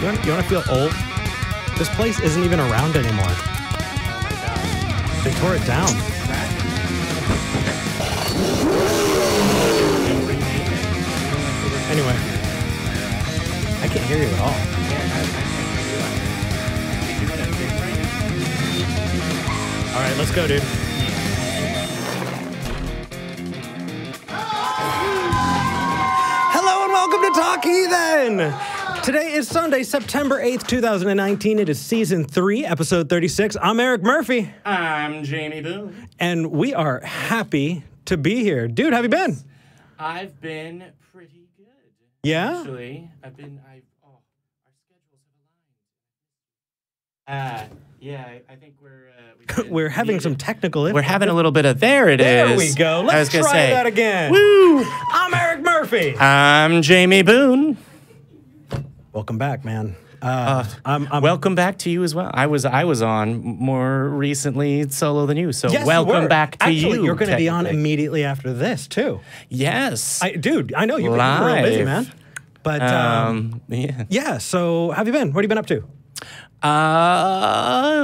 You want to feel old? This place isn't even around anymore. Oh my god. They tore it down. Anyway, I can't hear you at all. All right, let's go, dude. Hello and welcome to Talk Heathen. Today is Sunday, September 8th, 2019. It is Season 3, Episode 36. I'm Eric Murphy. I'm Jamie Boone. And we are happy to be here. Dude, how have you been? I've been pretty good. Yeah? Actually, our schedules have aligned. I think We're having some technical issues. We're having a little bit of, there it is. There we go. Let's try that again. Woo! I'm Eric Murphy. I'm Jamie Boone. Welcome back, man. Welcome back to you as well. I was on more recently solo than you, so yes, welcome back to Actually, you. You're going to be on immediately after this too. Yes, dude. I know you've been real busy, man. But yeah. So, how have you been? What have you been up to?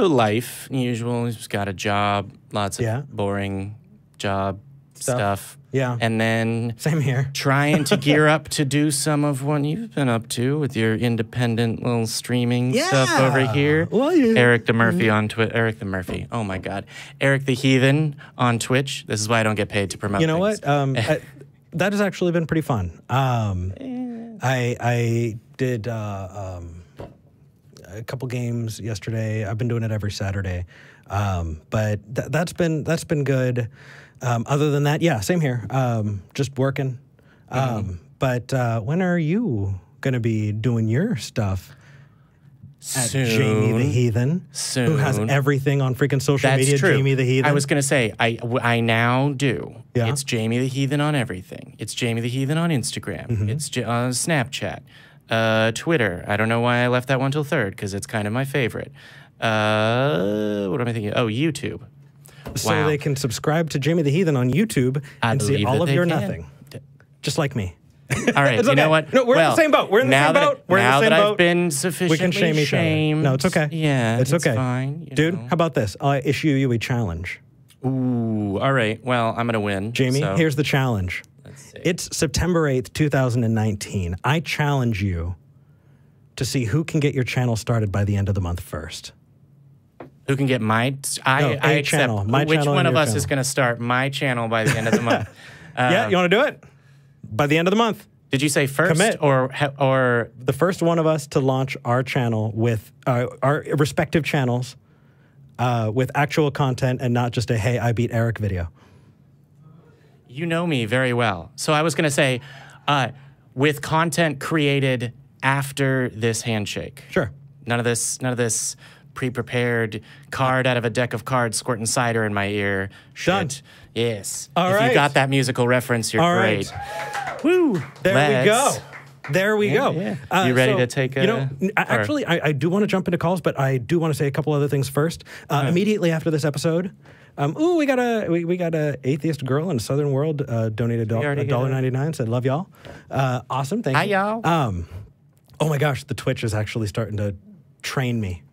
Life, usual. Just got a job, lots of boring job stuff. Yeah. And then same here. Trying to gear up to do some of what you've been up to with your independent little streaming stuff over here. Well, yeah. Eric the Murphy on Twitch. Eric the Murphy. Oh my God. Eric the Heathen on Twitch. This is why I don't get paid to promote. You know things. what? That has actually been pretty fun. I did a couple games yesterday. I've been doing it every Saturday, but that's been good. Other than that, yeah, same here. Just working. But when are you going to be doing your stuff? Soon. At Jamie the Heathen, Soon. Who has everything on freaking social media. True. Jamie the Heathen. I was gonna say I now do. Yeah. It's Jamie the Heathen on everything. It's Jamie the Heathen on Instagram. It's Snapchat, Twitter. I don't know why I left that one till third because it's kind of my favorite. What am I thinking? Oh, YouTube. So they can subscribe to Jamie the Heathen on YouTube and see all of your nothing. Just like me. All right, you know what? No, we're in the same boat. We're in the same boat. Now that I've been sufficiently we can shame each other. No, it's okay. Yeah, it's okay. Fine. Dude, how about this? I'll issue you a challenge. Ooh, all right. Well, I'm going to win. Jamie, here's the challenge. Let's see. It's September 8th, 2019. I challenge you to see who can get your channel started by the end of the month first. Who can get my... I accept. Channel. My which channel one of us channel. is going to start my channel by the end of the month? Yeah, you want to do it? By the end of the month. Did you say first? Commit. Or the first one of us to launch our channel with our respective channels with actual content and not just a, hey, I beat Eric video. You know me very well. So I was going to say, with content created after this handshake. Sure. None of this pre-prepared card out of a deck of cards squirting cider in my ear. Done. Shit. Yes. All if right. you got that musical reference, you're great. Right. Woo. There we go. There we go. Yeah. You ready to take a... actually, I do want to jump into calls, but I do want to say a couple other things first. Immediately after this episode, we got a atheist girl in the Southern world donated $1.99, said, love y'all. Awesome, thank you. Hi, y'all. Oh my gosh, the Twitch is actually starting to train me.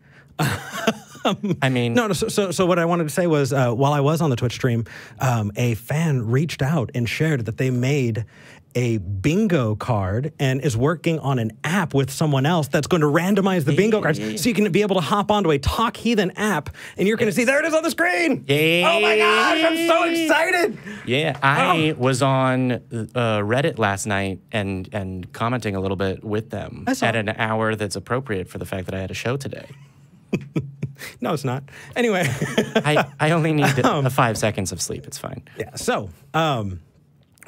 I mean... No, so what I wanted to say was, while I was on the Twitch stream, a fan reached out and shared that they made a bingo card and is working on an app with someone else that's going to randomize the bingo cards so you can be able to hop onto a Talk Heathen app and you're going to see, there it is on the screen. Yeah. Oh my gosh, I'm so excited. Yeah, I was on Reddit last night and commenting a little bit with them at an hour that's appropriate for the fact that I had a show today. No, it's not. Anyway. I only need 5 seconds of sleep. It's fine. Yeah, so...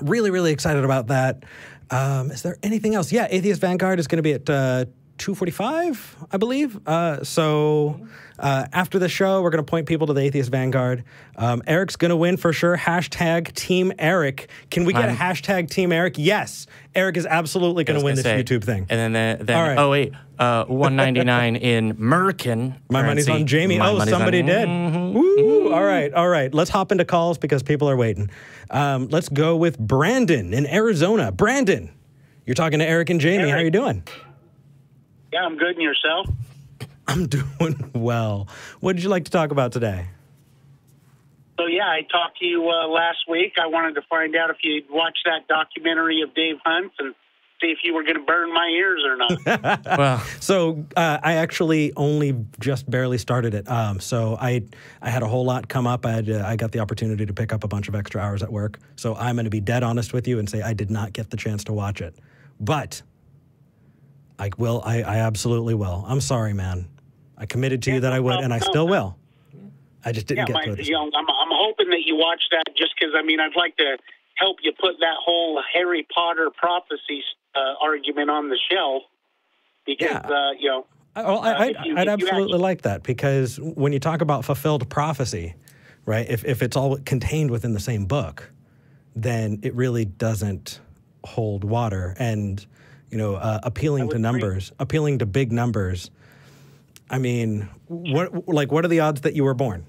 really, really excited about that. Is there anything else? Yeah, Atheist Vanguard is going to be at 2:45, I believe. So after the show, we're going to point people to the Atheist Vanguard. Eric's going to win for sure. Hashtag Team Eric. Can we get a hashtag Team Eric? Yes. Eric is absolutely going to win this YouTube thing. And then right. Oh, wait. $1.99 in Merkin. My money's on Jamie. Somebody did. Woo. All right. Let's hop into calls because people are waiting. Let's go with Brandon in Arizona. Brandon, you're talking to Eric and Jamie. How are you doing? Yeah, I'm good. And yourself? I'm doing well. What did you like to talk about today? So, yeah, I talked to you last week. I wanted to find out if you'd watched that documentary of Dave Hunt's and see if you were going to burn my ears or not. Well, So I actually only just barely started it. So I had a whole lot come up. I got the opportunity to pick up a bunch of extra hours at work. So I'm going to be dead honest with you and say I did not get the chance to watch it. But I will. I absolutely will. I'm sorry, man. I committed to you that I would, and I still will. I just didn't get to it. I'm hoping that you watch that just because, I mean, I'd like to help you put that whole Harry Potter prophecy argument on the shelf because, I'd absolutely like that, because when you talk about fulfilled prophecy, right, if it's all contained within the same book, then it really doesn't hold water. And, appealing to numbers, appealing to big numbers. I mean, what are the odds that you were born?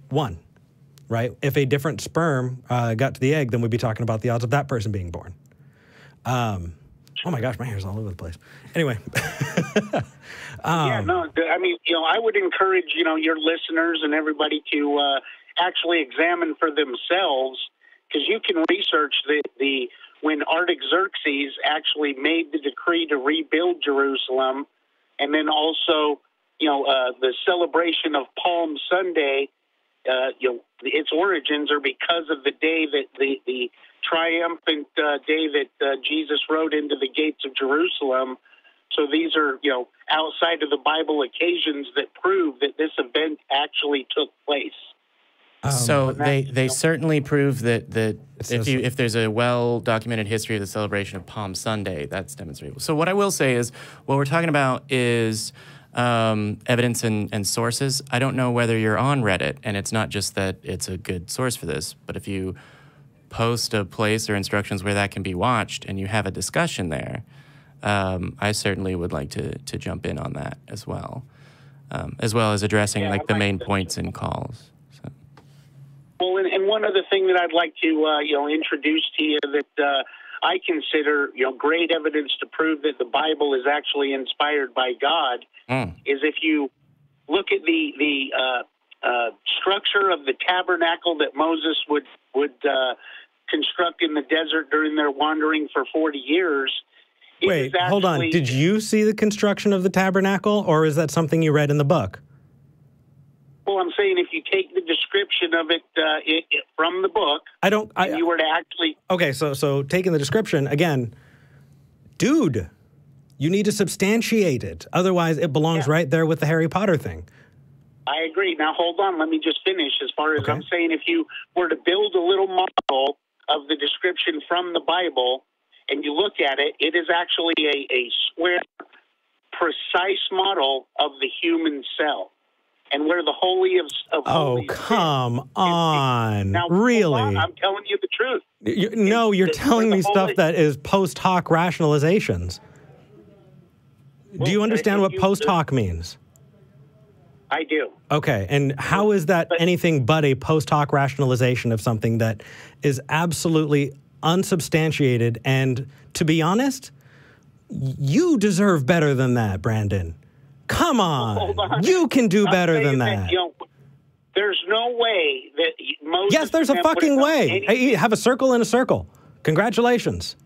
1, right? If a different sperm got to the egg, then we'd be talking about the odds of that person being born. Oh my gosh, my hair's all over the place. Anyway. I mean, I would encourage, your listeners and everybody to actually examine for themselves, because you can research when Artaxerxes actually made the decree to rebuild Jerusalem, and then also, the celebration of Palm Sunday, its origins are because of the day that the triumphant day that Jesus rode into the gates of Jerusalem. So these are, outside of the Bible occasions that prove that this event actually took place. So they certainly prove that if there's a well-documented history of the celebration of Palm Sunday, that's demonstrable. So what I will say is, what we're talking about is evidence and sources. I don't know whether you're on Reddit, and it's not just that it's a good source for this, but if you post a place or instructions where that can be watched and you have a discussion there, I certainly would like to jump in on that as well as addressing the main points in calls. So. Well, and one other thing that I'd like to introduce to you that I consider great evidence to prove that the Bible is actually inspired by God is if you look at the structure of the tabernacle that Moses would construct in the desert during their wandering for 40 years. Wait, hold on. Did you see the construction of the tabernacle, or is that something you read in the book? Well, I'm saying if you take the description of it from the book, and you were to actually... Okay, so taking the description, again, dude, you need to substantiate it. Otherwise, it belongs right there with the Harry Potter thing. I agree. Now, hold on. Let me just finish. As far as I'm saying, if you were to build a little model of the description from the Bible, and you look at it, it is actually a square, precise model of the human cell. And where the Holy of Holies... Oh, come on. Now, really? Hold on. I'm telling you the truth. You're telling me stuff that is post hoc rationalizations. Do you understand what post hoc means? I do. Okay, and how is that anything but a post hoc rationalization of something that is absolutely unsubstantiated? And to be honest, you deserve better than that, Brandon. Come on. Hold on. You can do better than that. There's no way that Moses... Yes, there's a fucking way. Hey, have a circle and a circle. Congratulations.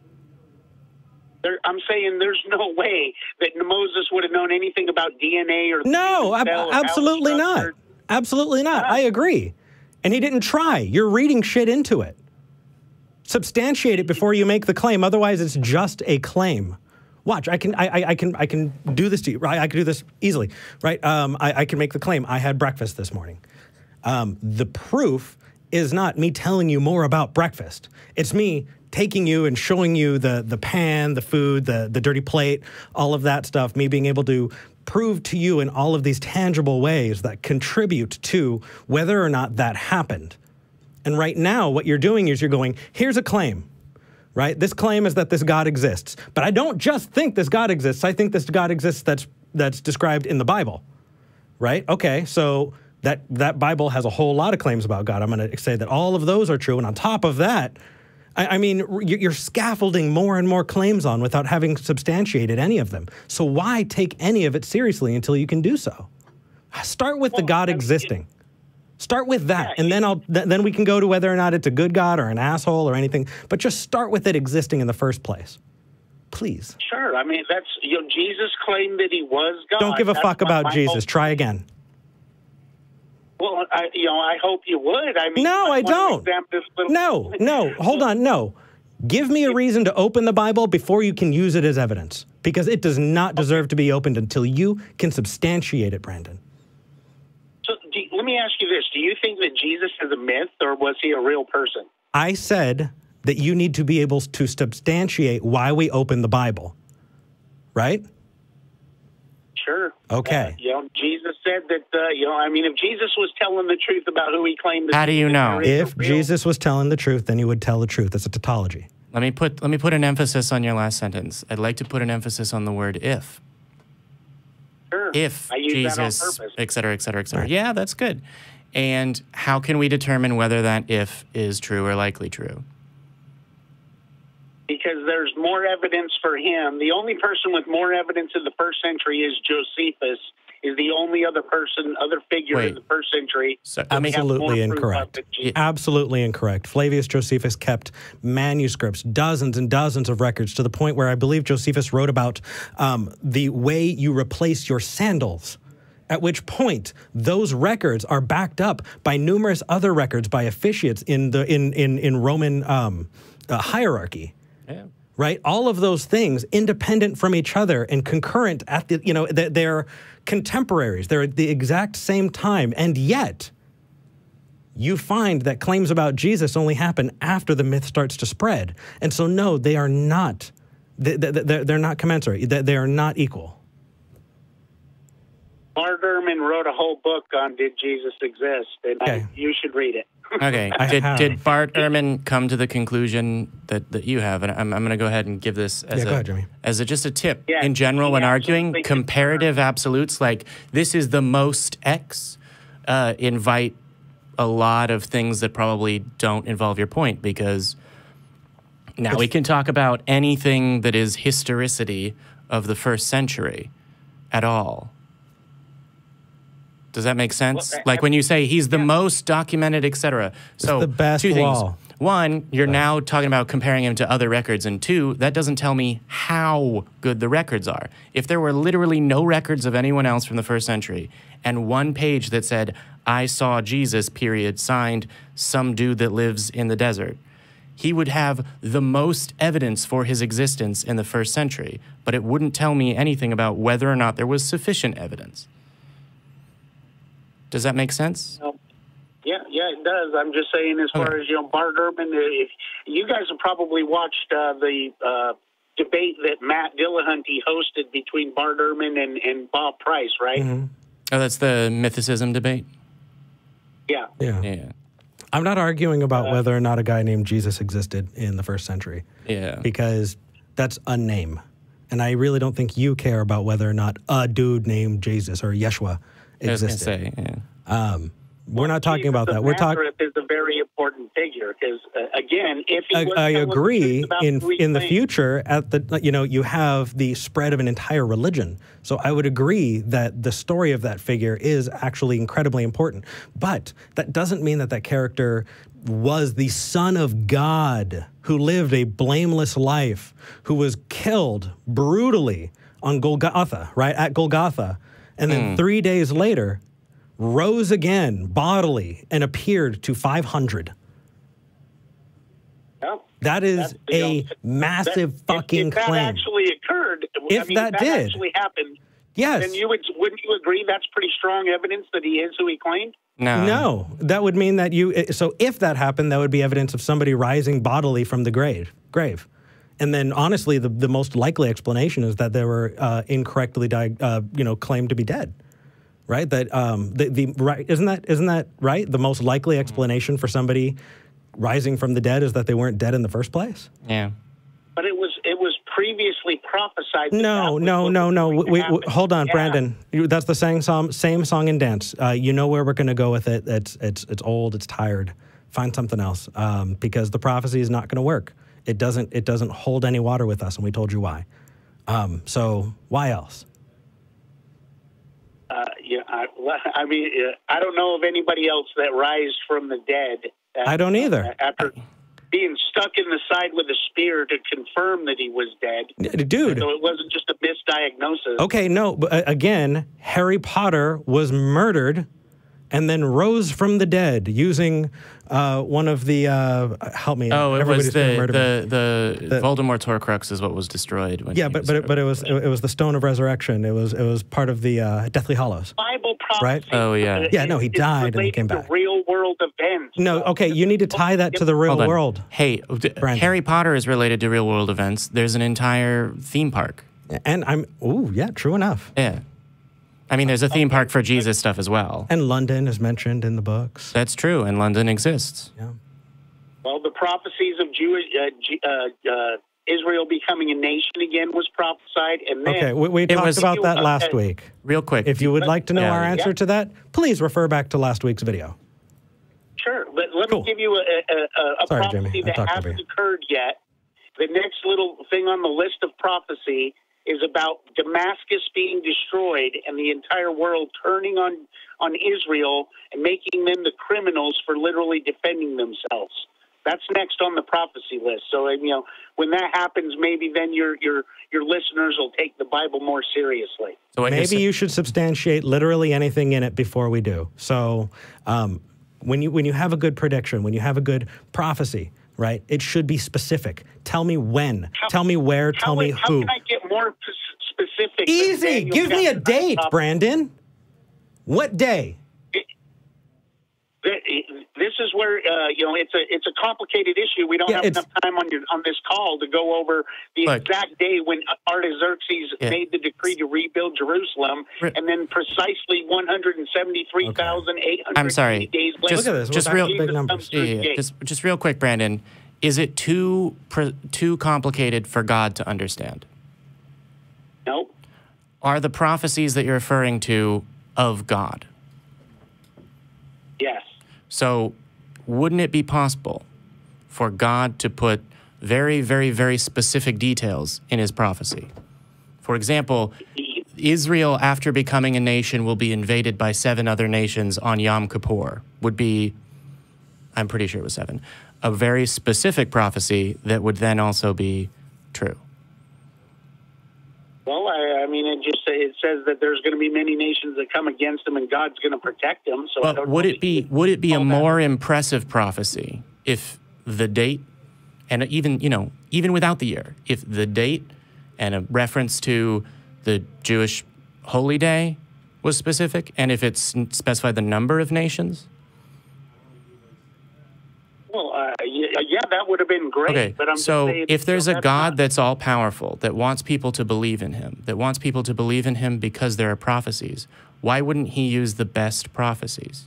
I'm saying there's no way that Moses would have known anything about DNA or... No, absolutely not. Absolutely not. I agree. And he didn't try. You're reading shit into it. Substantiate it before you make the claim. Otherwise, it's just a claim. Watch, I can do this to you. Right? I can do this easily, right? I can make the claim. I had breakfast this morning. The proof is not me telling you more about breakfast. It's me taking you and showing you the pan, the food, the dirty plate, all of that stuff. Me being able to prove to you in all of these tangible ways that contribute to whether or not that happened. And right now, what you're doing is you're going, here's a claim. Right? This claim is that this God exists. But I don't just think this God exists. I think this God exists that's described in the Bible. Right? Okay, so that Bible has a whole lot of claims about God. I'm going to say that all of those are true. And on top of that, I mean, you're scaffolding more and more claims on without having substantiated any of them. So why take any of it seriously until you can do so? Start with the God existing. Start with that, and then we can go to whether or not it's a good God or an asshole or anything. But just start with it existing in the first place, please. Sure. I mean, that's Jesus claimed that he was God. Don't give a fuck about Jesus. Try again. Well, I hope you would. I mean, no, I don't. No. Hold on. No. Give me a reason to open the Bible before you can use it as evidence, because it does not deserve to be opened until you can substantiate it, Brandon. So let me ask you this. Do you think that Jesus is a myth, or was he a real person? I said that you need to be able to substantiate why we open the Bible, right? Sure. Okay. Jesus said that, I mean, if Jesus was telling the truth about who he claimed... How do you know? If Jesus was telling the truth, then he would tell the truth. It's a tautology. Let me put an emphasis on your last sentence. I'd like to put an emphasis on the word if. Sure. If I use Jesus, that on purpose. et cetera, et cetera, et cetera. Right. Yeah, that's good. And how can we determine whether that if is true or likely true? Because there's more evidence for him. The only person with more evidence in the first century is Josephus, is the only other figure in the first century. So, absolutely incorrect. Absolutely incorrect. Flavius Josephus kept manuscripts, dozens and dozens of records, to the point where I believe Josephus wrote about the way you replace your sandals. At which point, those records are backed up by numerous other records by officiates in Roman hierarchy. Yeah. Right? All of those things, independent from each other and concurrent at the, they're contemporaries. They're at the exact same time. And yet, you find that claims about Jesus only happen after the myth starts to spread. And so, no, they are not, they're not commensurate. They are not equal. Bart Ehrman wrote a whole book on Did Jesus Exist? And you should read it. Okay. Did Bart Ehrman come to the conclusion that you have? And I'm going to go ahead and give this as just a tip. Yeah, in general, when arguing, comparative absolutes, like this is the most X, invite a lot of things that probably don't involve your point, because now we can talk about anything that is historicity of the first century at all. Does that make sense? Well, like when you say he's the most documented, etc. So the best two things. wall. One, you're now talking about comparing him to other records. And two, that doesn't tell me how good the records are. If there were literally no records of anyone else from the first century and one page that said, I saw Jesus, period, signed some dude that lives in the desert, he would have the most evidence for his existence in the first century. But it wouldn't tell me anything about whether or not there was sufficient evidence. Does that make sense? Yeah, it does. I'm just saying, as far as Bart Ehrman, if you guys have probably watched the debate that Matt Dillahunty hosted between Bart Ehrman and Bob Price, right? Mm-hmm. Oh, that's the mythicism debate? Yeah. I'm not arguing about whether or not a guy named Jesus existed in the first century. Yeah. Because that's a name. And I really don't think you care about whether or not a dude named Jesus or Yeshua existed. I was going to say, yeah. We're not talking about that. We're talking. Nazareth is a very important figure because, again, if he was I agree. In the claimed, future, you have the spread of an entire religion. So I would agree that the story of that figure is actually incredibly important. But that doesn't mean that character was the Son of God who lived a blameless life, who was killed brutally on Golgotha, right at Golgotha, and then 3 days later rose again bodily and appeared to 500. Yeah. That is a massive fucking claim. If that actually occurred, if that did actually happened, yes, then wouldn't you agree that's pretty strong evidence that he is who he claimed? No, that would mean that so if that happened, that would be evidence of somebody rising bodily from the grave. And then, honestly, the most likely explanation is that they were incorrectly claimed to be dead. Right? That right isn't that right? The most likely explanation for somebody rising from the dead is that they weren't dead in the first place. Yeah. But it was previously prophesied. No. Hold on, yeah. Brandon. That's the same song and dance. You know where we're going to go with it. It's old. It's tired. Find something else, because the prophecy is not going to work. It doesn't hold any water with us, and we told you why. So why else? I mean, I don't know of anybody else that rised from the dead. I don't either. After being stuck in the side with a spear to confirm that he was dead. Dude. So it wasn't just a misdiagnosis. Okay, no, but again, Harry Potter was murdered and then rose from the dead using one of the help me. Oh, it was the Voldemort's Horcrux is what was destroyed. When but it was the Stone of Resurrection. It was part of the Deathly Hallows. Bible prophecy. Right? Oh yeah. Yeah, no, he died and he came back. Real world events. No, okay, you need to tie that to the real world. Hey, Harry Potter is related to real world events. There's an entire theme park. And true enough. Yeah. I mean, there's a theme park for Jesus stuff as well. And London is mentioned in the books. That's true, and London exists. Yeah. Well, the prophecies of Israel becoming a nation again was prophesied, and then okay, we talked about that last week. Real quick, if you would like to know our answer to that, please refer back to last week's video. Sure, but let me give you a Sorry, prophecy Jamie, that hasn't occurred yet. The next little thing on the list of prophecy is about Damascus being destroyed and the entire world turning on Israel and making them the criminals for literally defending themselves. That's next on the prophecy list. So, when that happens, maybe then your listeners will take the Bible more seriously. So maybe you should substantiate literally anything in it before we do. So, when you have a good prediction, when you have a good prophecy, right, it should be specific. Tell me when. Tell me where. Tell me who. How can I get more specific? Easy. Give me a date, Brandon. What day? This is where it's a complicated issue. We don't have enough time on this call to go over the exact day when Artaxerxes made the decree to rebuild Jerusalem, and then precisely 173,800 I'm sorry. days later. Look at this. Just real big numbers. Just real quick, Brandon. Is it too complicated for God to understand? No. Are the prophecies that you're referring to of God? Yes. So wouldn't it be possible for God to put very, very, very specific details in his prophecy? For example, Israel, after becoming a nation, will be invaded by 7 other nations on Yom Kippur, would be, I'm pretty sure it was 7, a very specific prophecy that would then also be true. Well, it says that there's going to be many nations that come against them, and God's going to protect them. So, but would it be a more impressive prophecy if the date, and even without the year, if the date and a reference to the Jewish holy day was specific, and if it specified the number of nations? Well, that would have been great. Okay, but I'm so just saying, if there's a God that's all-powerful, that wants people to believe in him, because there are prophecies, why wouldn't he use the best prophecies?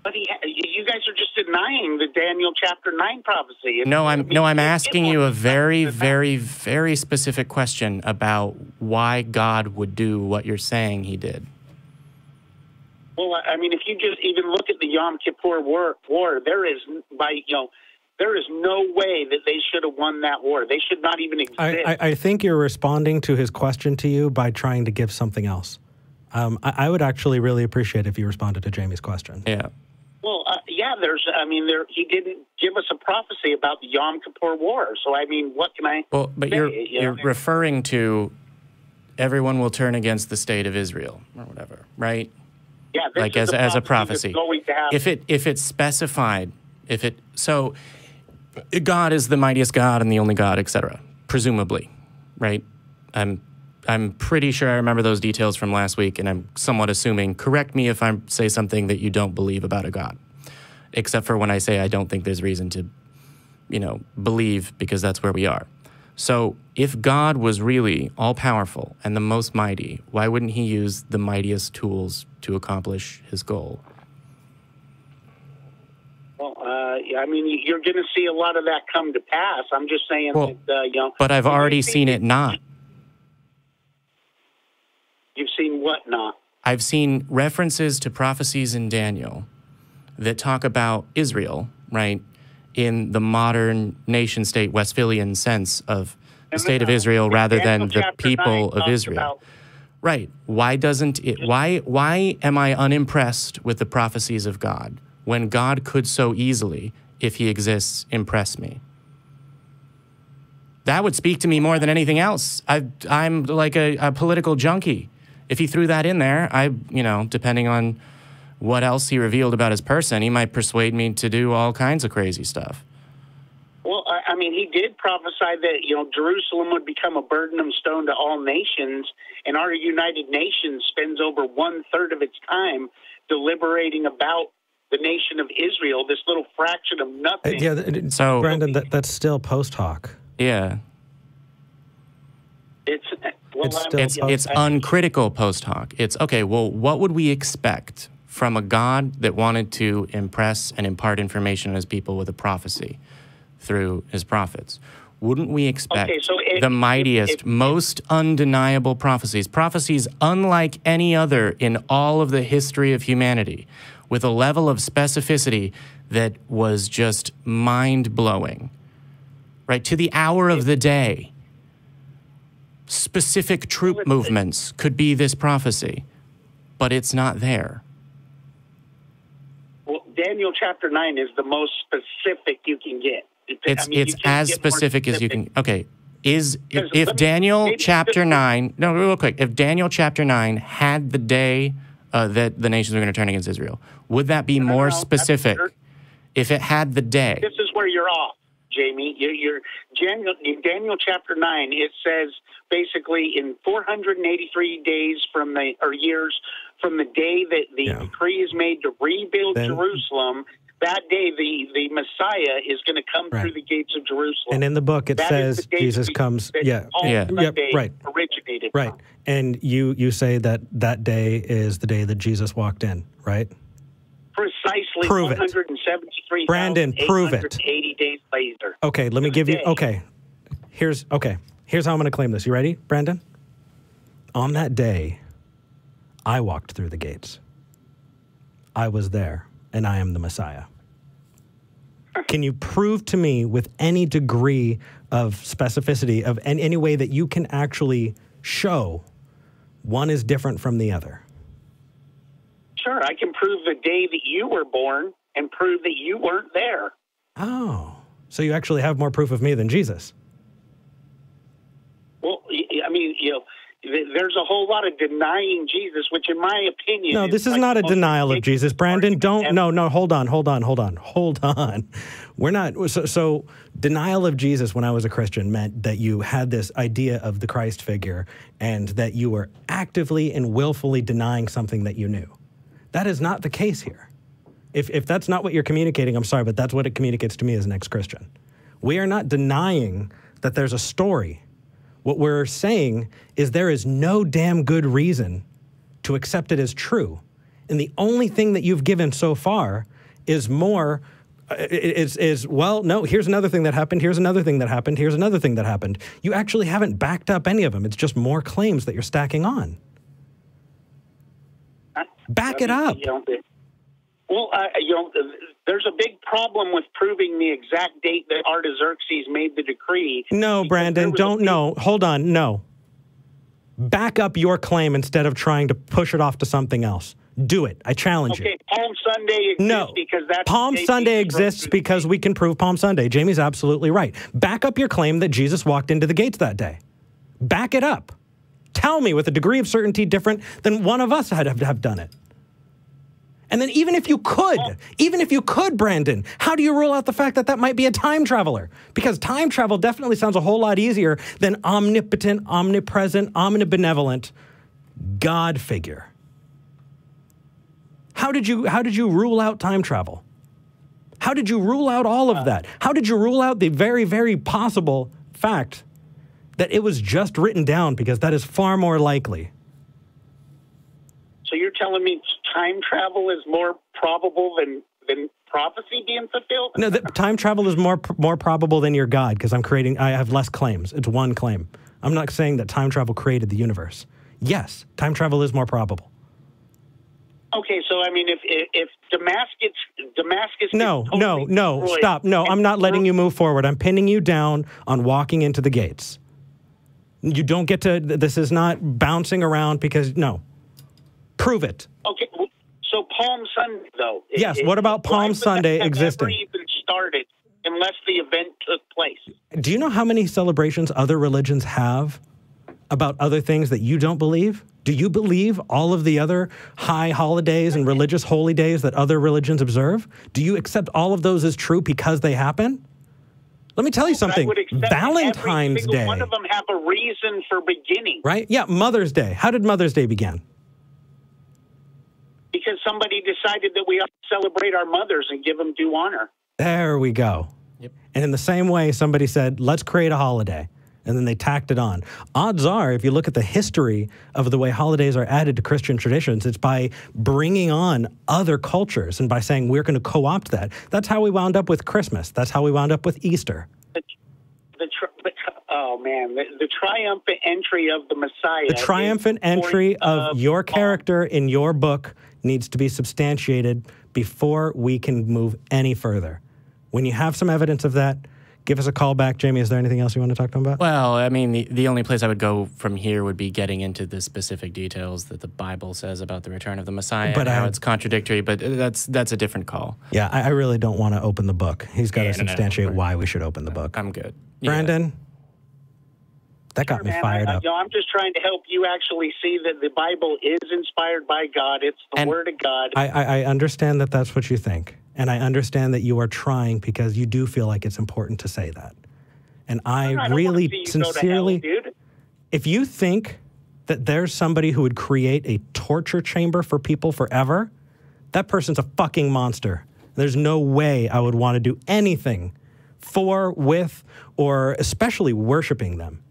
But you guys are just denying the Daniel chapter 9 prophecy. I'm asking you a very, very, very specific question about why God would do what you're saying he did. Well, if you just even look at the Yom Kippur war, there is no way that they should have won that war. They should not even exist. I think you're responding to his question to you by trying to give something else. I would actually really appreciate if you responded to Jamie's question. Yeah. Well, he didn't give us a prophecy about the Yom Kippur war. So, what can I Well, but say? you're referring to everyone will turn against the state of Israel or whatever, right? Yeah, like as a prophecy. If it's specified, so God is the mightiest God and the only God, etc. Presumably, right? I'm pretty sure I remember those details from last week, and I'm somewhat assuming. Correct me if I say something that you don't believe about a God, except for when I say I don't think there's reason to, believe, because that's where we are. So if God was really all-powerful and the most mighty, why wouldn't he use the mightiest tools to accomplish his goal? Well, you're going to see a lot of that come to pass. I'm just saying that, But I've already seen it not. You've seen what not? I've seen references to prophecies in Daniel that talk about Israel, right, in the modern nation-state Westphalian sense of the state of Israel rather than the people of Israel. Right. Why doesn't it? Why am I unimpressed with the prophecies of God when God could so easily, if he exists, impress me? That would speak to me more than anything else. I'm like a political junkie. If he threw that in there, depending on what else he revealed about his person, he might persuade me to do all kinds of crazy stuff. Well, I mean, he did prophesy that, Jerusalem would become a burdensome stone to all nations, and our United Nations spends over 1/3 of its time deliberating about the nation of Israel, this little fraction of nothing. So, Brandon, that's still post hoc. Yeah. It's uncritical post hoc. It's, okay, well, what would we expect from a God that wanted to impress and impart information on his people with a prophecy through his prophets? Wouldn't we expect the mightiest, most undeniable prophecies unlike any other in all of the history of humanity, with a level of specificity that was just mind-blowing, right? To the hour of the day, specific troop movements could be this prophecy, but it's not there. Well, Daniel chapter 9 is the most specific you can get. It's as specific as you can. Okay, if Daniel chapter 9, no, real quick, if Daniel chapter 9 had the day that the nations are going to turn against Israel, would that be more specific if it had the day? This is where you're off, Jamie. In Daniel chapter 9, it says basically in 483 days years from the day that the decree is made to rebuild Jerusalem, that day the Messiah is going to come through the gates of Jerusalem. And in the book it says Jesus comes. Originated. Right. From. And you say that day is the day that Jesus walked in, right? Precisely. Prove it. 173,880 Brandon, prove it. days later. Okay, let me give you. Okay, here's how I'm going to claim this. You ready, Brandon? On that day, I walked through the gates. I was there, and I am the Messiah. Can you prove to me with any degree of specificity, of any way that you can actually show one is different from the other? Sure, I can prove the day that you were born and prove that you weren't there. Oh, so you actually have more proof of me than Jesus? Well, I mean, there's a whole lot of denying Jesus, which in my opinion... No, this is not a denial of Jesus. Brandon, hold on. We're not... So denial of Jesus when I was a Christian meant that you had this idea of the Christ figure and that you were actively and willfully denying something that you knew. That is not the case here. If that's not what you're communicating, I'm sorry, but that's what it communicates to me as an ex-Christian. We are not denying that there's a story. What we're saying is there is no damn good reason to accept it as true. And the only thing that you've given so far is more, no, here's another thing that happened, here's another thing that happened, here's another thing that happened. You actually haven't backed up any of them. It's just more claims that you're stacking on. Back it up. Well, there's a big problem with proving the exact date that Artaxerxes made the decree. No, Brandon, hold on, no. Back up your claim instead of trying to push it off to something else. Do it. I challenge you. Okay, Palm Sunday exists because that's... Palm Sunday exists because we can prove Palm Sunday. Jamie's absolutely right. Back up your claim that Jesus walked into the gates that day. Back it up. Tell me with a degree of certainty different than one of us had have done it. And then even if you could, Brandon, how do you rule out the fact that that might be a time traveler? Because time travel definitely sounds a whole lot easier than omnipotent, omnipresent, omnibenevolent God figure. How did you rule out time travel? How did you rule out all of that? How did you rule out the very, very possible fact that it was just written down, because that is far more likely? So you're telling me time travel is more probable than prophecy being fulfilled? No, time travel is more probable than your God, because I have less claims. It's one claim. I'm not saying that time travel created the universe. Yes, time travel is more probable. Okay, so I mean, if Damascus No, gets totally destroyed, stop. No, I'm not letting you move forward. I'm pinning you down on walking into the gates. You don't get to, this is not bouncing around because, no. Prove it. Okay, so Palm Sunday, though. Yes, what about Palm Sunday existing? Never even started unless the event took place. Do you know how many celebrations other religions have about other things that you don't believe? Do you believe all of the other high holidays and religious holy days that other religions observe? Do you accept all of those as true because they happen? Let me tell you something. Valentine's Day. One of them have a reason for beginning. Right? Yeah, Mother's Day. How did Mother's Day begin? Because somebody decided that we ought to celebrate our mothers and give them due honor. There we go. Yep. And in the same way, somebody said, let's create a holiday. And then they tacked it on. Odds are, if you look at the history of the way holidays are added to Christian traditions, it's by bringing on other cultures and by saying we're going to co-opt that. That's how we wound up with Christmas. That's how we wound up with Easter. The triumphant entry of the Messiah. The triumphant entry of your character in your book needs to be substantiated before we can move any further. When you have some evidence of that, give us a call back. Jamie, is there anything else you want to talk to him about? Well, I mean, the only place I would go from here would be getting into the specific details that the Bible says about the return of the Messiah and how it's contradictory, but that's a different call. Yeah, I really don't want to open the book. He's got to substantiate why we should open the book. I'm good. Brandon, that got me fired up. I'm just trying to help you actually see that the Bible is inspired by God. It's the Word of God. I understand that that's what you think. And I understand that you are trying because you do feel like it's important to say that. And I really sincerely, if you think that there's somebody who would create a torture chamber for people forever, that person's a fucking monster. There's no way I would want to do anything for, with, or especially worshiping them.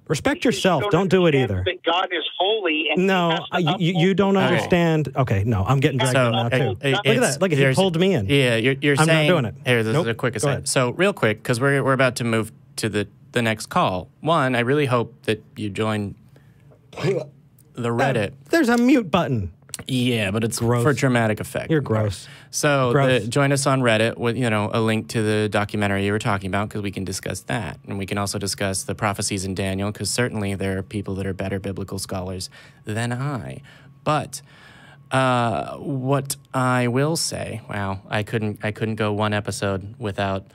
Respect yourself. Don't do it either. That God is holy. And no, you don't understand. Okay, no, I'm getting dragged in now too. Look at that. Look, he pulled me in. Yeah, you're saying. I'm not doing it. Here, this is a quick aside. So real quick, because we're about to move to the next call. One, I really hope that you join the Reddit. There's a mute button. Yeah, but it's gross. For dramatic effect. You're gross. So join us on Reddit with a link to the documentary you were talking about because we can discuss that. And we can also discuss the prophecies in Daniel because certainly there are people that are better biblical scholars than I. But what I will say, wow, I couldn't go one episode without...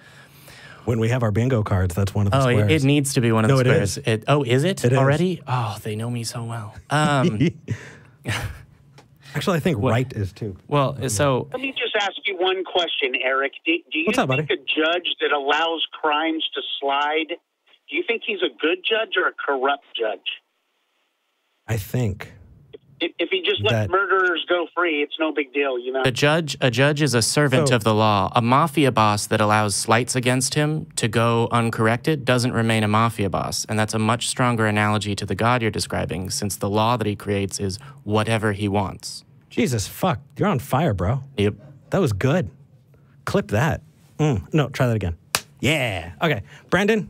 When we have our bingo cards, that's one of the squares. It needs to be one of the squares. It is. Is it already? Is. Oh, they know me so well. Actually, I think right is too. Well, so... Let me just ask you one question, Eric. Do you think a judge that allows crimes to slide, do you think he's a good judge or a corrupt judge? I think... If he just lets murderers go free, it's no big deal, you know? A judge is a servant of the law. A mafia boss that allows slights against him to go uncorrected doesn't remain a mafia boss. And that's a much stronger analogy to the God you're describing, since the law that he creates is whatever he wants. Jesus, fuck. You're on fire, bro. Yep. That was good. Clip that. No, try that again. Yeah. Okay. Brandon,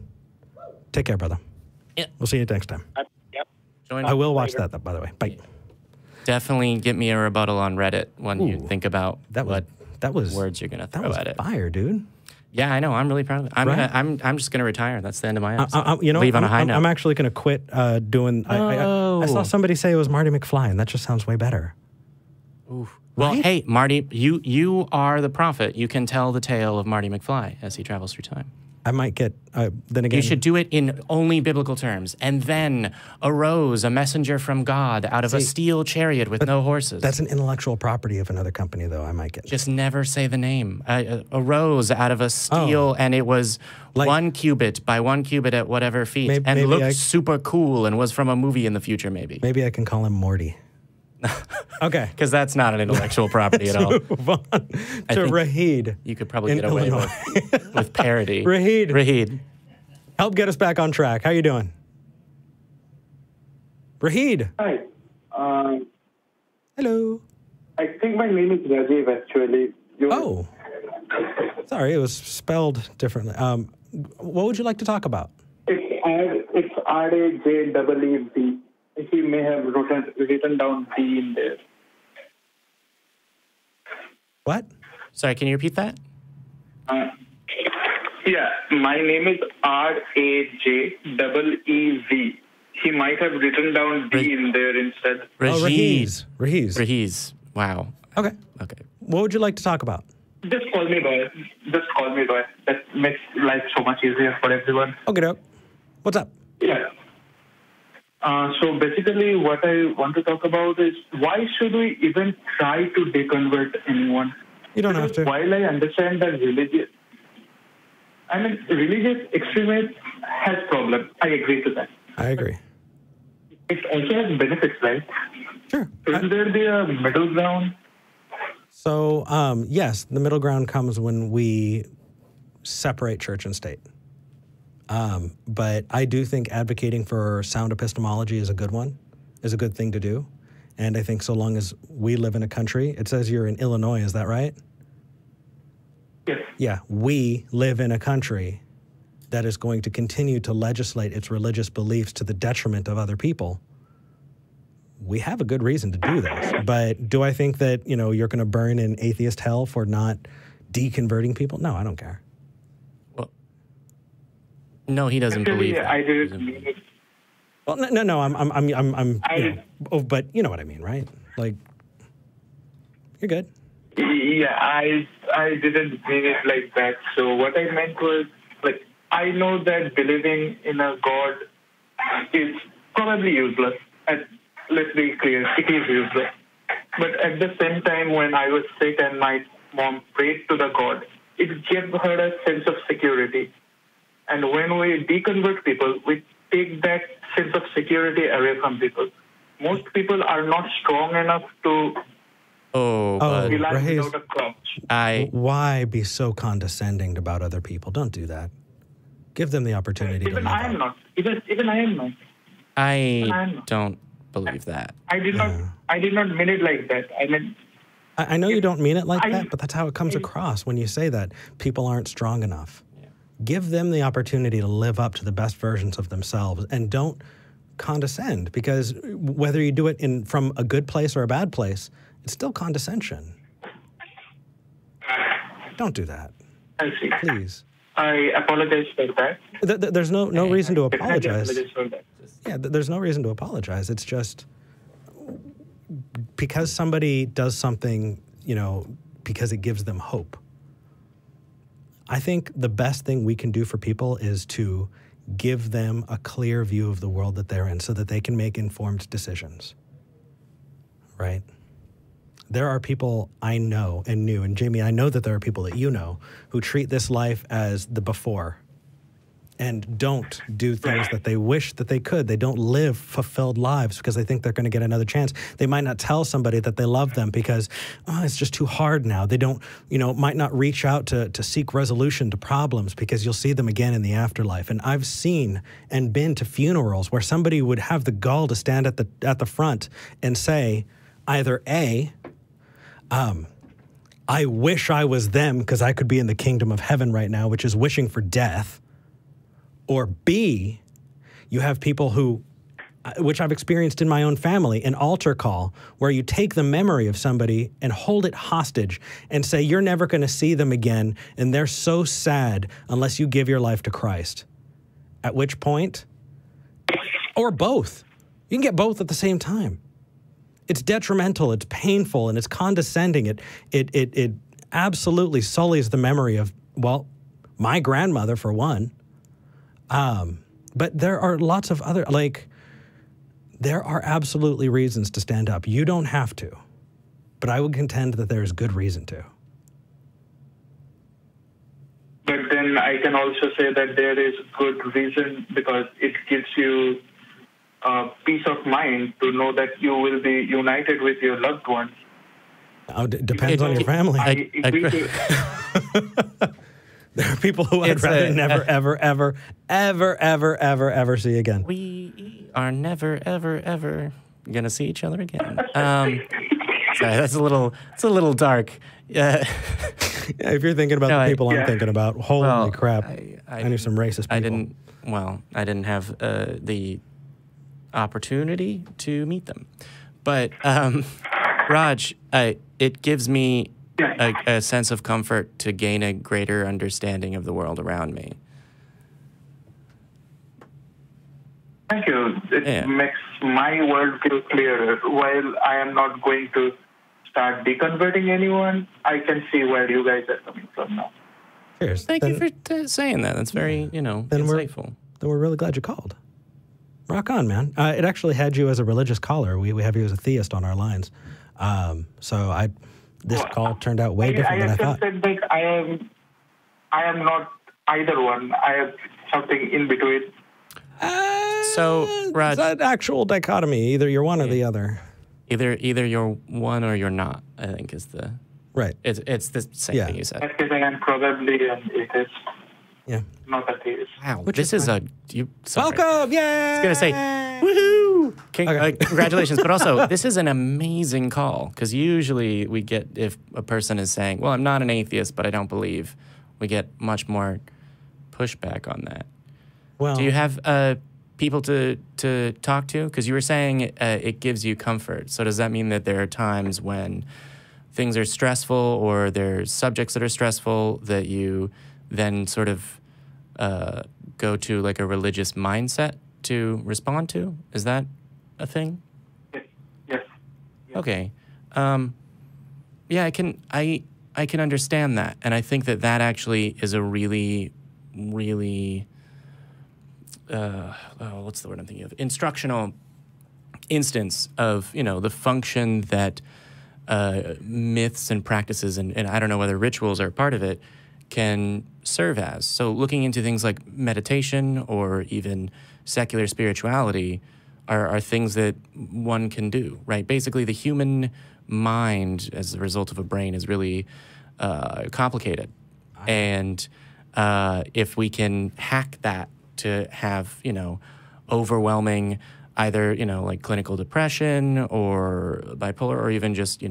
take care, brother. Yeah. We'll see you next time. Yep. I will watch that, by the way. Bye. Definitely get me a rebuttal on Reddit when you think about what words you're going to throw at it. That was fire, dude. Yeah, I know. I'm really proud of it. I'm just going to retire. That's the end of my episode. Leave on a high note. I'm actually going to quit doing... I saw somebody say it was Marty McFly, and that just sounds way better. Oof. Well, hey, Marty, you are the prophet. You can tell the tale of Marty McFly as he travels through time. I might get, then again... You should do it in only biblical terms. And then arose a messenger from God out of a steel chariot with no horses. That's an intellectual property of another company, though. I might get... Just never say the name. Arose out of a steel, and it was 1 cubit by 1 cubit at whatever feet. And looked super cool and was from a movie in the future, maybe. Maybe I can call him Morty. Okay. Because that's not an intellectual property at all. Move on to Rahid. You could probably get away with parody. Rahid. Help get us back on track. How you doing? Rahid. Hi. Hello. I think my name is Rajiv, actually. Sorry, it was spelled differently. What would you like to talk about? It's R-A-J-E-E-D. He may have written down D in there. What? Sorry, can you repeat that? Yeah, my name is R-A-J-E-E-Z. He might have written down D in there instead. Rahiz. Rahiz. Wow. Okay. Okay. What would you like to talk about? Just call me Roy. That makes life so much easier for everyone. Okay, doke. What's up? Yeah. So basically what I want to talk about is why should we even try to deconvert anyone? You don't have to. While I understand that religious extremism has problems. I agree to that. I agree. It also has benefits, right? Sure. Shouldn't there be a middle ground? So, yes, the middle ground comes when we separate church and state. But I do think advocating for sound epistemology is a good one, is a good thing to do. And I think so long as we live in a country, it says you're in Illinois, is that right? Yes. Yeah, we live in a country that is going to continue to legislate its religious beliefs to the detriment of other people. We have a good reason to do this. But do I think that, you're going to burn in atheist hell for not deconverting people? No, I don't care. Well, no, he doesn't believe that. I didn't mean it. Well, no. But you know what I mean, right? Like, you're good. Yeah, I didn't mean it like that. So what I meant was, I know that believing in a God is probably useless. And let's be clear, it is useless. But at the same time, when I was sick and my mom prayed to the God, it gave her a sense of security. And when we deconvert people, we take that sense of security away from people. Most people are not strong enough to relax without a crutch. Why be so condescending about other people? Don't do that. Give them the opportunity to live I am not. Even I am not. I don't believe that. I did not mean it like that. I know you don't mean it like that, but that's how it comes across when you say that people aren't strong enough. Yeah. Give them the opportunity to live up to the best versions of themselves, and don't condescend, because whether you do it from a good place or a bad place, it's still condescension. Don't do that. I see. Please. I apologize for that. There's no reason to apologize. Apologize for that. Yeah, there's no reason to apologize. It's just because somebody does something, because it gives them hope. I think the best thing we can do for people is to give them a clear view of the world that they're in so that they can make informed decisions, right? There are people I know and knew, and Jamie, I know that there are people that you know who treat this life as the before and don't do things that they wish that they could. They don't live fulfilled lives because they think they're going to get another chance. They might not tell somebody that they love them because it's just too hard now. They don't, might not reach out to seek resolution to problems because you'll see them again in the afterlife. And I've seen and been to funerals where somebody would have the gall to stand at the front and say either A, I wish I was them because I could be in the kingdom of heaven right now, which is wishing for death. Or B, you have people who, which I've experienced in my own family, an altar call where you take the memory of somebody and hold it hostage and say you're never going to see them again, and they're so sad unless you give your life to Christ. At which point, or both. You can get both at the same time. It's detrimental, it's painful, and it's condescending. It absolutely sullies the memory of, my grandmother, for one. But there are lots of other, there are absolutely reasons to stand up. You don't have to, but I would contend that there is good reason to. But then I can also say that there is good reason because it gives you peace of mind to know that you will be united with your loved ones. Depends on your family. There are people who I'd rather never, ever see again. We are never, ever going to see each other again. Sorry, it's a little dark. Yeah, if you're thinking about the people I'm thinking about, holy crap. I knew some racist people. I didn't have the opportunity to meet them. But, Raj, it gives me a sense of comfort to gain a greater understanding of the world around me. Thank you. It makes my world feel clearer. While I am not going to start deconverting anyone, I can see where you guys are coming from now. Cheers. Thank you for saying that. That's very, insightful. Then we're really glad you called. Rock on, man. It actually had you as a religious caller. We have you as a theist on our lines. This call turned out way different than I thought. Said that I am not either one. I have something in between. So, Raj, it's an actual dichotomy. Either you're one or the other. Either you're one or you're not, I think is the... Right. It's the same thing you said. I think I'm probably an atheist. Yeah. Not a theist. Wow. This is sorry. Welcome! Yay! I was going to say, woohoo! Congratulations. But also, this is an amazing call, because usually we get, if a person is saying, well, I'm not an atheist, but I don't believe, we get much more pushback on that. Well, do you have people to talk to? Because you were saying it gives you comfort. So does that mean that there are times when things are stressful or there's subjects that are stressful that you then sort of go to like a religious mindset to respond to? Is that a thing? Yes. Okay. Yeah, I can understand that. And I think that that actually is a really, really... what's the word I'm thinking of? Instructional instance of, the function that myths and practices, and I don't know whether rituals are part of it, can serve as. So looking into things like meditation or even secular spirituality are things that one can do, right? Basically, the human mind, as a result of a brain, is really complicated. And if we can hack that to have, overwhelming either, like clinical depression or bipolar or even just,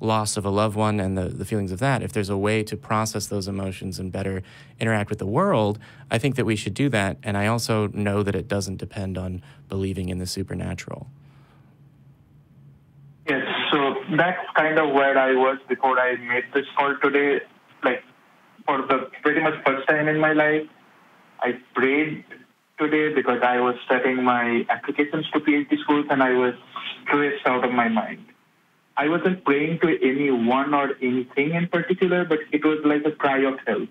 loss of a loved one and the feelings of that, if there's a way to process those emotions and better interact with the world, I think that we should do that. And I also know that it doesn't depend on believing in the supernatural. Yes, so that's kind of where I was before I made this call today. Like, for the pretty much first time in my life, I prayed today because I was studying my applications to PhD schools and I was stressed out of my mind. I wasn't praying to anyone or anything in particular, but it was like a cry of help,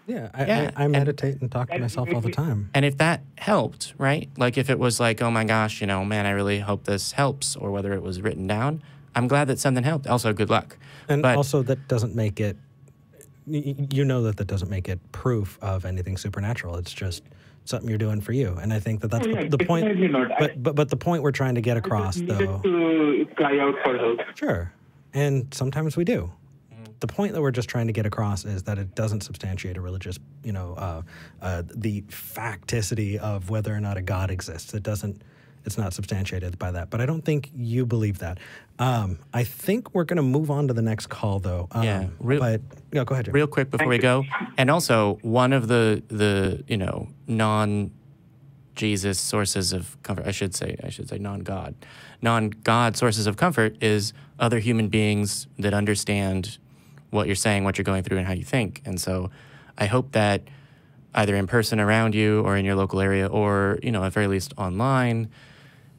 Yeah, I meditate and talk to myself all the time. And if that helped, right? Like if it was like, oh my gosh, man, I really hope this helps, or whether it was written down, I'm glad that something helped. Also, good luck. And also that doesn't make it, that doesn't make it proof of anything supernatural. It's just something you're doing for you. And I think that that's the point. But the point we're trying to get across, though. To cry out for help. Sure. And sometimes we do. The point that we're just trying to get across is that it doesn't substantiate a religious, the facticity of whether or not a God exists. It's not substantiated by that. But I don't think you believe that. I think we're going to move on to the next call, though. Go ahead, Jim. Real quick before we go. And also, one of the non-Jesus sources of comfort, I should say non-God sources of comfort is other human beings that understand what you're saying, what you're going through, and how you think. And so I hope that either in person around you or in your local area or, at very least online,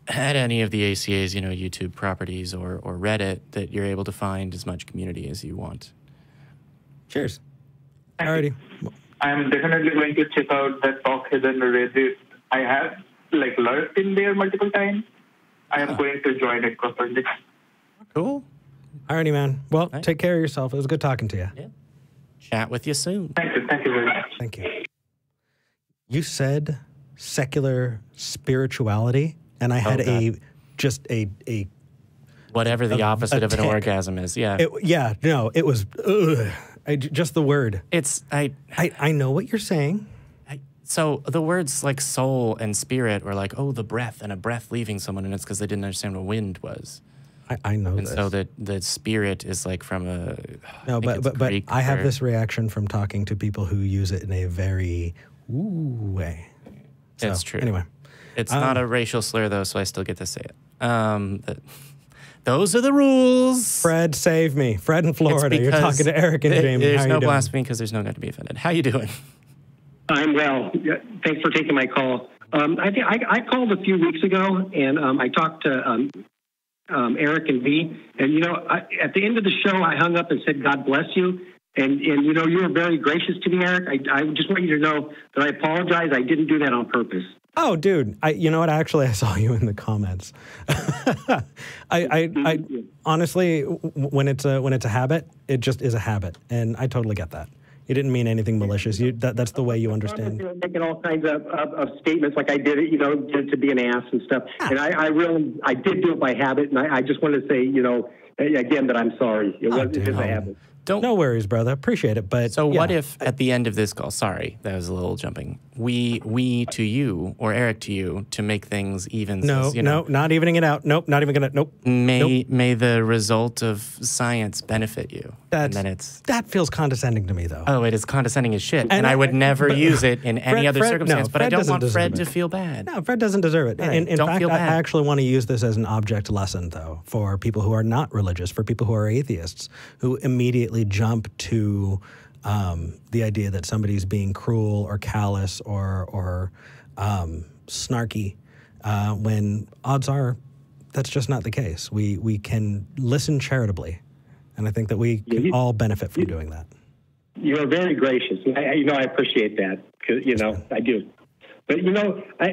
at any of the ACA's, YouTube properties or Reddit, that you're able to find as much community as you want. Cheers. Alrighty. I'm definitely going to check out that talk Heathen Reddit. I have lurked in there multiple times. I am going to join it properly. Cool. Alrighty, man. Well, take care of yourself. It was good talking to you. Yeah. Chat with you soon. Thank you very much. Thank you. You said secular spirituality, and I had a whatever the opposite of an orgasm is. Yeah. It was just the word. I know what you're saying. So the words like soul and spirit were like, the breath and a breath leaving someone, and it's because they didn't understand what wind was. I know and this. So the spirit is like from a... but I have this reaction from talking to people who use it in a very way. It's true. Anyway. It's not a racial slur, though, so I still get to say it. Those are the rules. Fred, save me. Fred in Florida. You're talking to Eric and Jamie. There's How no you doing? blasphemy because there's no God to be offended. How you doing? I'm well. Thanks for taking my call. I called a few weeks ago, and I talked to Eric and V. And, at the end of the show, I hung up and said, God bless you. And you were very gracious to me, Eric. I just want you to know that I apologize. I didn't do that on purpose. Oh, dude! You know what? Actually, I saw you in the comments. I honestly, when it's a habit, it just is a habit, and I totally get that. You didn't mean anything malicious. That's the way you understand. Making all kinds of statements like I did it, to be an ass and stuff. And I did do it by habit, and I just want to say, again, that I'm sorry. It was a habit. No worries, brother. Appreciate it. But so what if at the end of this call, sorry, that was a little jumping, we to you or Eric to you to make things even? No, not evening it out. Nope, not even gonna. Nope. May the result of science benefit you. That feels condescending to me, though. Oh, it is condescending as shit, and I would never use it in any other circumstance. But I don't want Fred to feel bad. No, Fred doesn't deserve it. Right. In fact, I actually want to use this as an object lesson, though, for people who are not religious, for people who are atheists, who immediately jump to the idea that somebody's being cruel or callous or snarky, when odds are that's just not the case. We can listen charitably, and I think that we can all benefit from doing that. You're very gracious. I appreciate that, because, I do. But,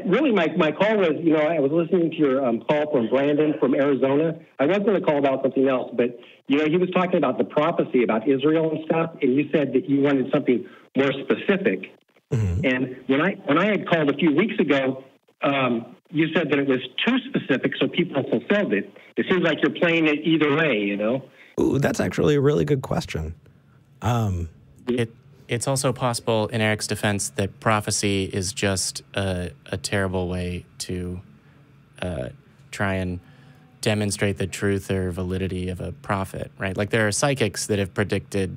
really my call was, I was listening to your call from Brandon from Arizona. I was going to call about something else, but, he was talking about the prophecy about Israel and stuff, and you said that you wanted something more specific. Mm-hmm. And when I had called a few weeks ago, you said that it was too specific, so people fulfilled it. It seems like you're playing it either way, Ooh, that's actually a really good question. It's also possible, in Eric's defense, that prophecy is just a terrible way to try and demonstrate the truth or validity of a prophet, right? Like there are psychics that have predicted,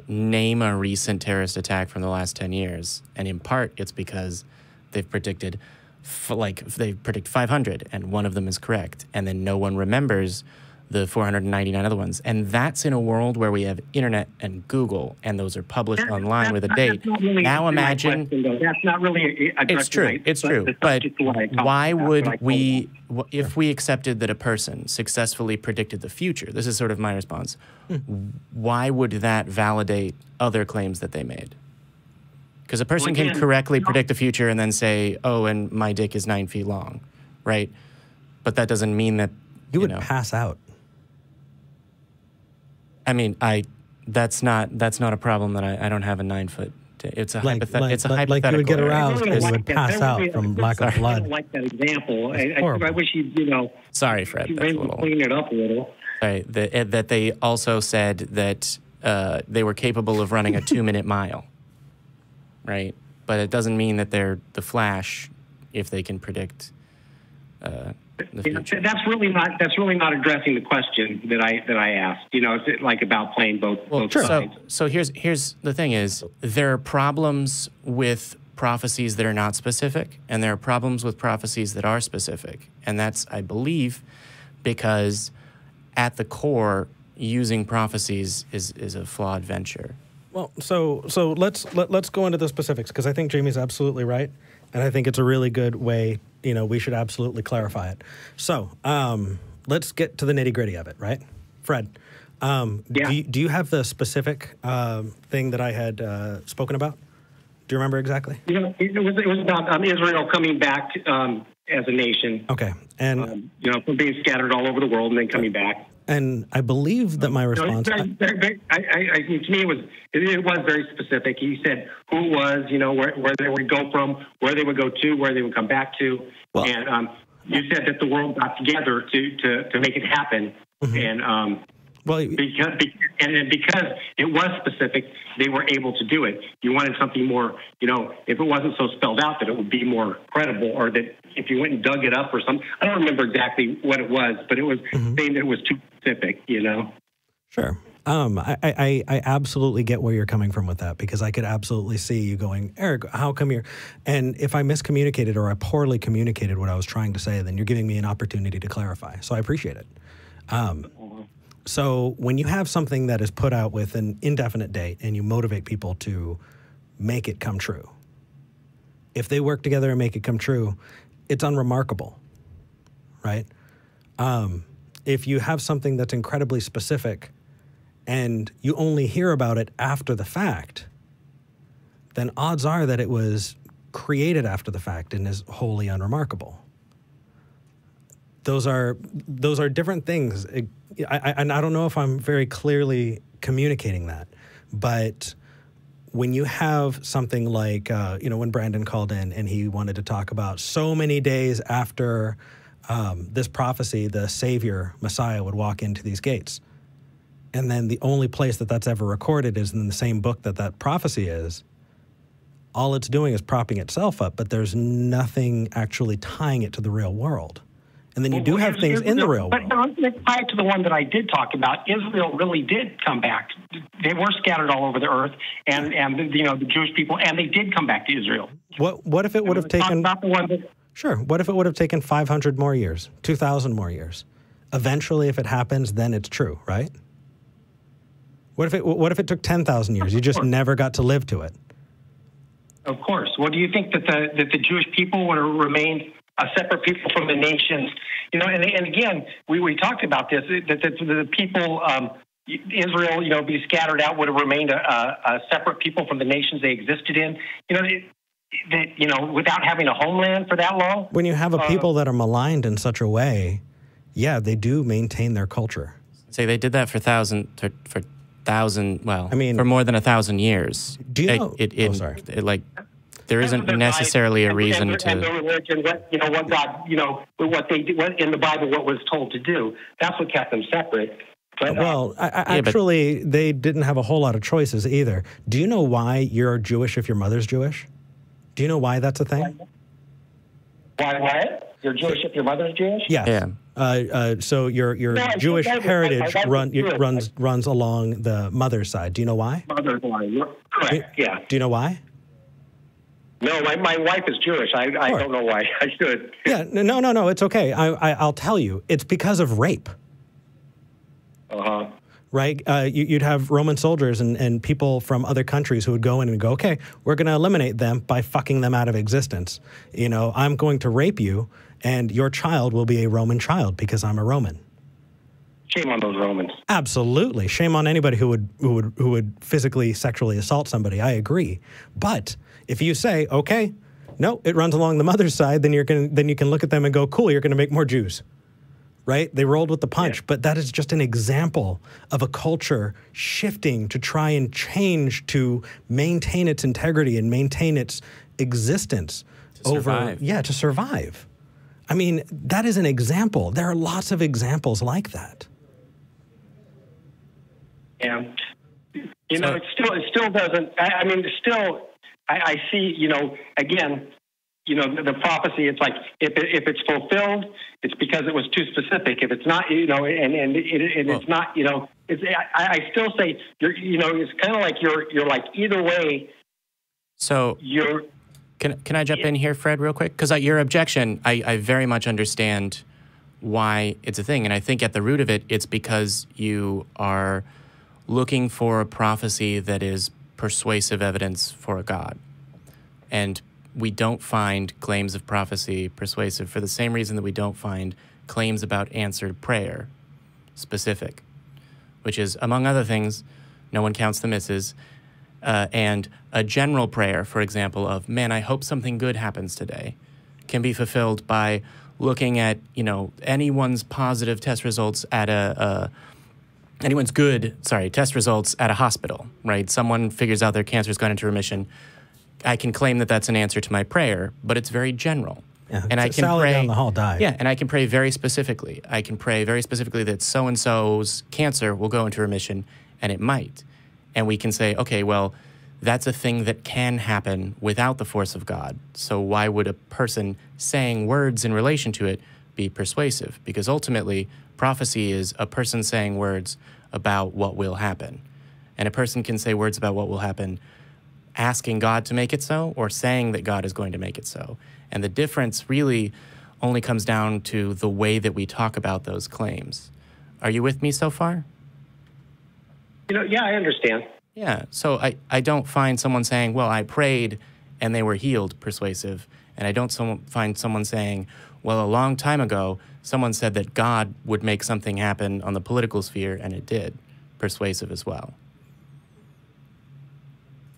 name a recent terrorist attack from the last 10 years. And in part, it's because they've predicted, they predict 500 and one of them is correct. And then no one remembers the 499 other ones. And that's in a world where we have internet and Google, and those are published online with a date. Really now imagine... That's not really... It's true, it's true. But why would we... If we accepted that a person successfully predicted the future, this is sort of my response, why would that validate other claims that they made? Because a person can correctly predict the future and then say, oh, and my dick is 9 feet long, right? But that doesn't mean that... You would pass out. I mean, that's not a problem that I don't have a 9 foot. It's a hypothetical. Like you would get aroused because you would pass out from lack of blood. I don't like that example. I wish you'd, Sorry, Fred. That's a little. Clean it up a little. Right. That they also said that they were capable of running a 2-minute mile. Right. But it doesn't mean that they're the Flash if they can predict. That's really not addressing the question that I asked. It's like about playing both sides. So here's the thing: is there are problems with prophecies that are not specific, and there are problems with prophecies that are specific, and that's, I believe, because at the core, using prophecies is a flawed venture. Well, so let's go into the specifics, because I think Jamie's absolutely right, and I think it's a really good way. We should absolutely clarify it. So let's get to the nitty-gritty of it, right? Fred, do you have the specific thing that I had spoken about? Do you remember exactly? It was about Israel coming back as a nation. Okay. And from being scattered all over the world and then coming back. And I believe that my response... to me, it was very specific. He said who it was, where they would go from, where they would go to, where they would come back to. Well, and you said that the world got together to make it happen. Mm-hmm. And because it was specific, they were able to do it. You wanted something more, if it wasn't so spelled out, that it would be more credible, or that if you went and dug it up or something. I don't remember exactly what it was, but it was saying that it was too specific, Sure. I absolutely get where you're coming from with that, because I could absolutely see you going, Eric, how come you're... And if I miscommunicated or I poorly communicated what I was trying to say, then you're giving me an opportunity to clarify. So I appreciate it. So when you have something that is put out with an indefinite date and you motivate people to make it come true, if they work together and make it come true, it's unremarkable, right? If you have something that's incredibly specific and you only hear about it after the fact, then odds are that it was created after the fact and is wholly unremarkable. Those are different things. And I don't know if I'm very clearly communicating that, but when you have something like, when Brandon called in and he wanted to talk about so many days after this prophecy, the Savior, Messiah, would walk into these gates. And then the only place that that's ever recorded is in the same book that that prophecy is. All it's doing is propping itself up, but there's nothing actually tying it to the real world. And then you do have things in the real world. But I'm going to tie it to the one that I did talk about. Israel really did come back. They were scattered all over the earth, and the Jewish people, and they did come back to Israel. What if it would have taken... Not the one that, Sure. What if it would have taken 500 more years, 2,000 more years? Eventually, if it happens, then it's true, right? What if it took 10,000 years? You just never got to live to it. Of course. Well, do you think that the Jewish people would have remained a separate people from the nations? And again, we talked about this, that the people, Israel, be scattered out, would have remained a separate people from the nations they existed in. Without having a homeland for that long. When you have a people that are maligned in such a way, yeah, they do maintain their culture. Say they did that for more than 1,000 years. Do you know? There isn't necessarily a reason to. And the religion, what God, what they did in the Bible, what was told to do. That's what kept them separate. But, actually, they didn't have a whole lot of choices either. Do you know why you're Jewish if your mother's Jewish? Do you know why that's a thing? Why what? You're Jewish if your mother's Jewish? Yes. Yeah. So your Jewish heritage runs along the mother's side. Do you know why? Mother's line. Correct. Yeah. Do you know why? No, my wife is Jewish. I don't know why. I should. Yeah. No. It's okay. I'll tell you. It's because of rape. Right? You'd have Roman soldiers and people from other countries who would go in and go, okay, we're going to eliminate them by fucking them out of existence. I'm going to rape you, and your child will be a Roman child because I'm a Roman. Shame on those Romans. Absolutely. Shame on anybody who would physically, sexually assault somebody. I agree. But if you say, okay, no, it runs along the mother's side, then you can look at them and go, cool, you're going to make more Jews. Right? They rolled with the punch, but that is just an example of a culture shifting to try and change to maintain its integrity and maintain its existence to survive. I mean, that is an example. There are lots of examples like that. Yeah. It still doesn't, I see, again, the prophecy, it's like, if it's fulfilled, it's because it was too specific. If it's not, it's not, I still say, it's kind of like you're like either way. So can I jump in here, Fred, real quick? Because your objection, I very much understand why it's a thing. And I think at the root of it, it's because you are looking for a prophecy that is persuasive evidence for a God. And we don't find claims of prophecy persuasive for the same reason that we don't find claims about answered prayer specific, which is, among other things, no one counts the misses, and a general prayer, for example, of, man, I hope something good happens today, can be fulfilled by looking at, anyone's positive test results at test results at a hospital, right? Someone figures out their cancer's gone into remission. I can claim that that's an answer to my prayer, but it's very general. Yeah, and I can pray down the hall died. Yeah, and I can pray very specifically. I can pray very specifically that so-and-so's cancer will go into remission, and it might. And we can say, okay, well, that's a thing that can happen without the force of God. So why would a person saying words in relation to it be persuasive, because ultimately prophecy is a person saying words about what will happen. And a person can say words about what will happen asking God to make it so, or saying that God is going to make it so. And the difference really only comes down to the way that we talk about those claims. Are you with me so far? Yeah, I understand. Yeah, so I don't find someone saying, well, I prayed and they were healed, persuasive. And I don't find someone saying, well, a long time ago, someone said that God would make something happen on the political sphere, and it did, persuasive as well.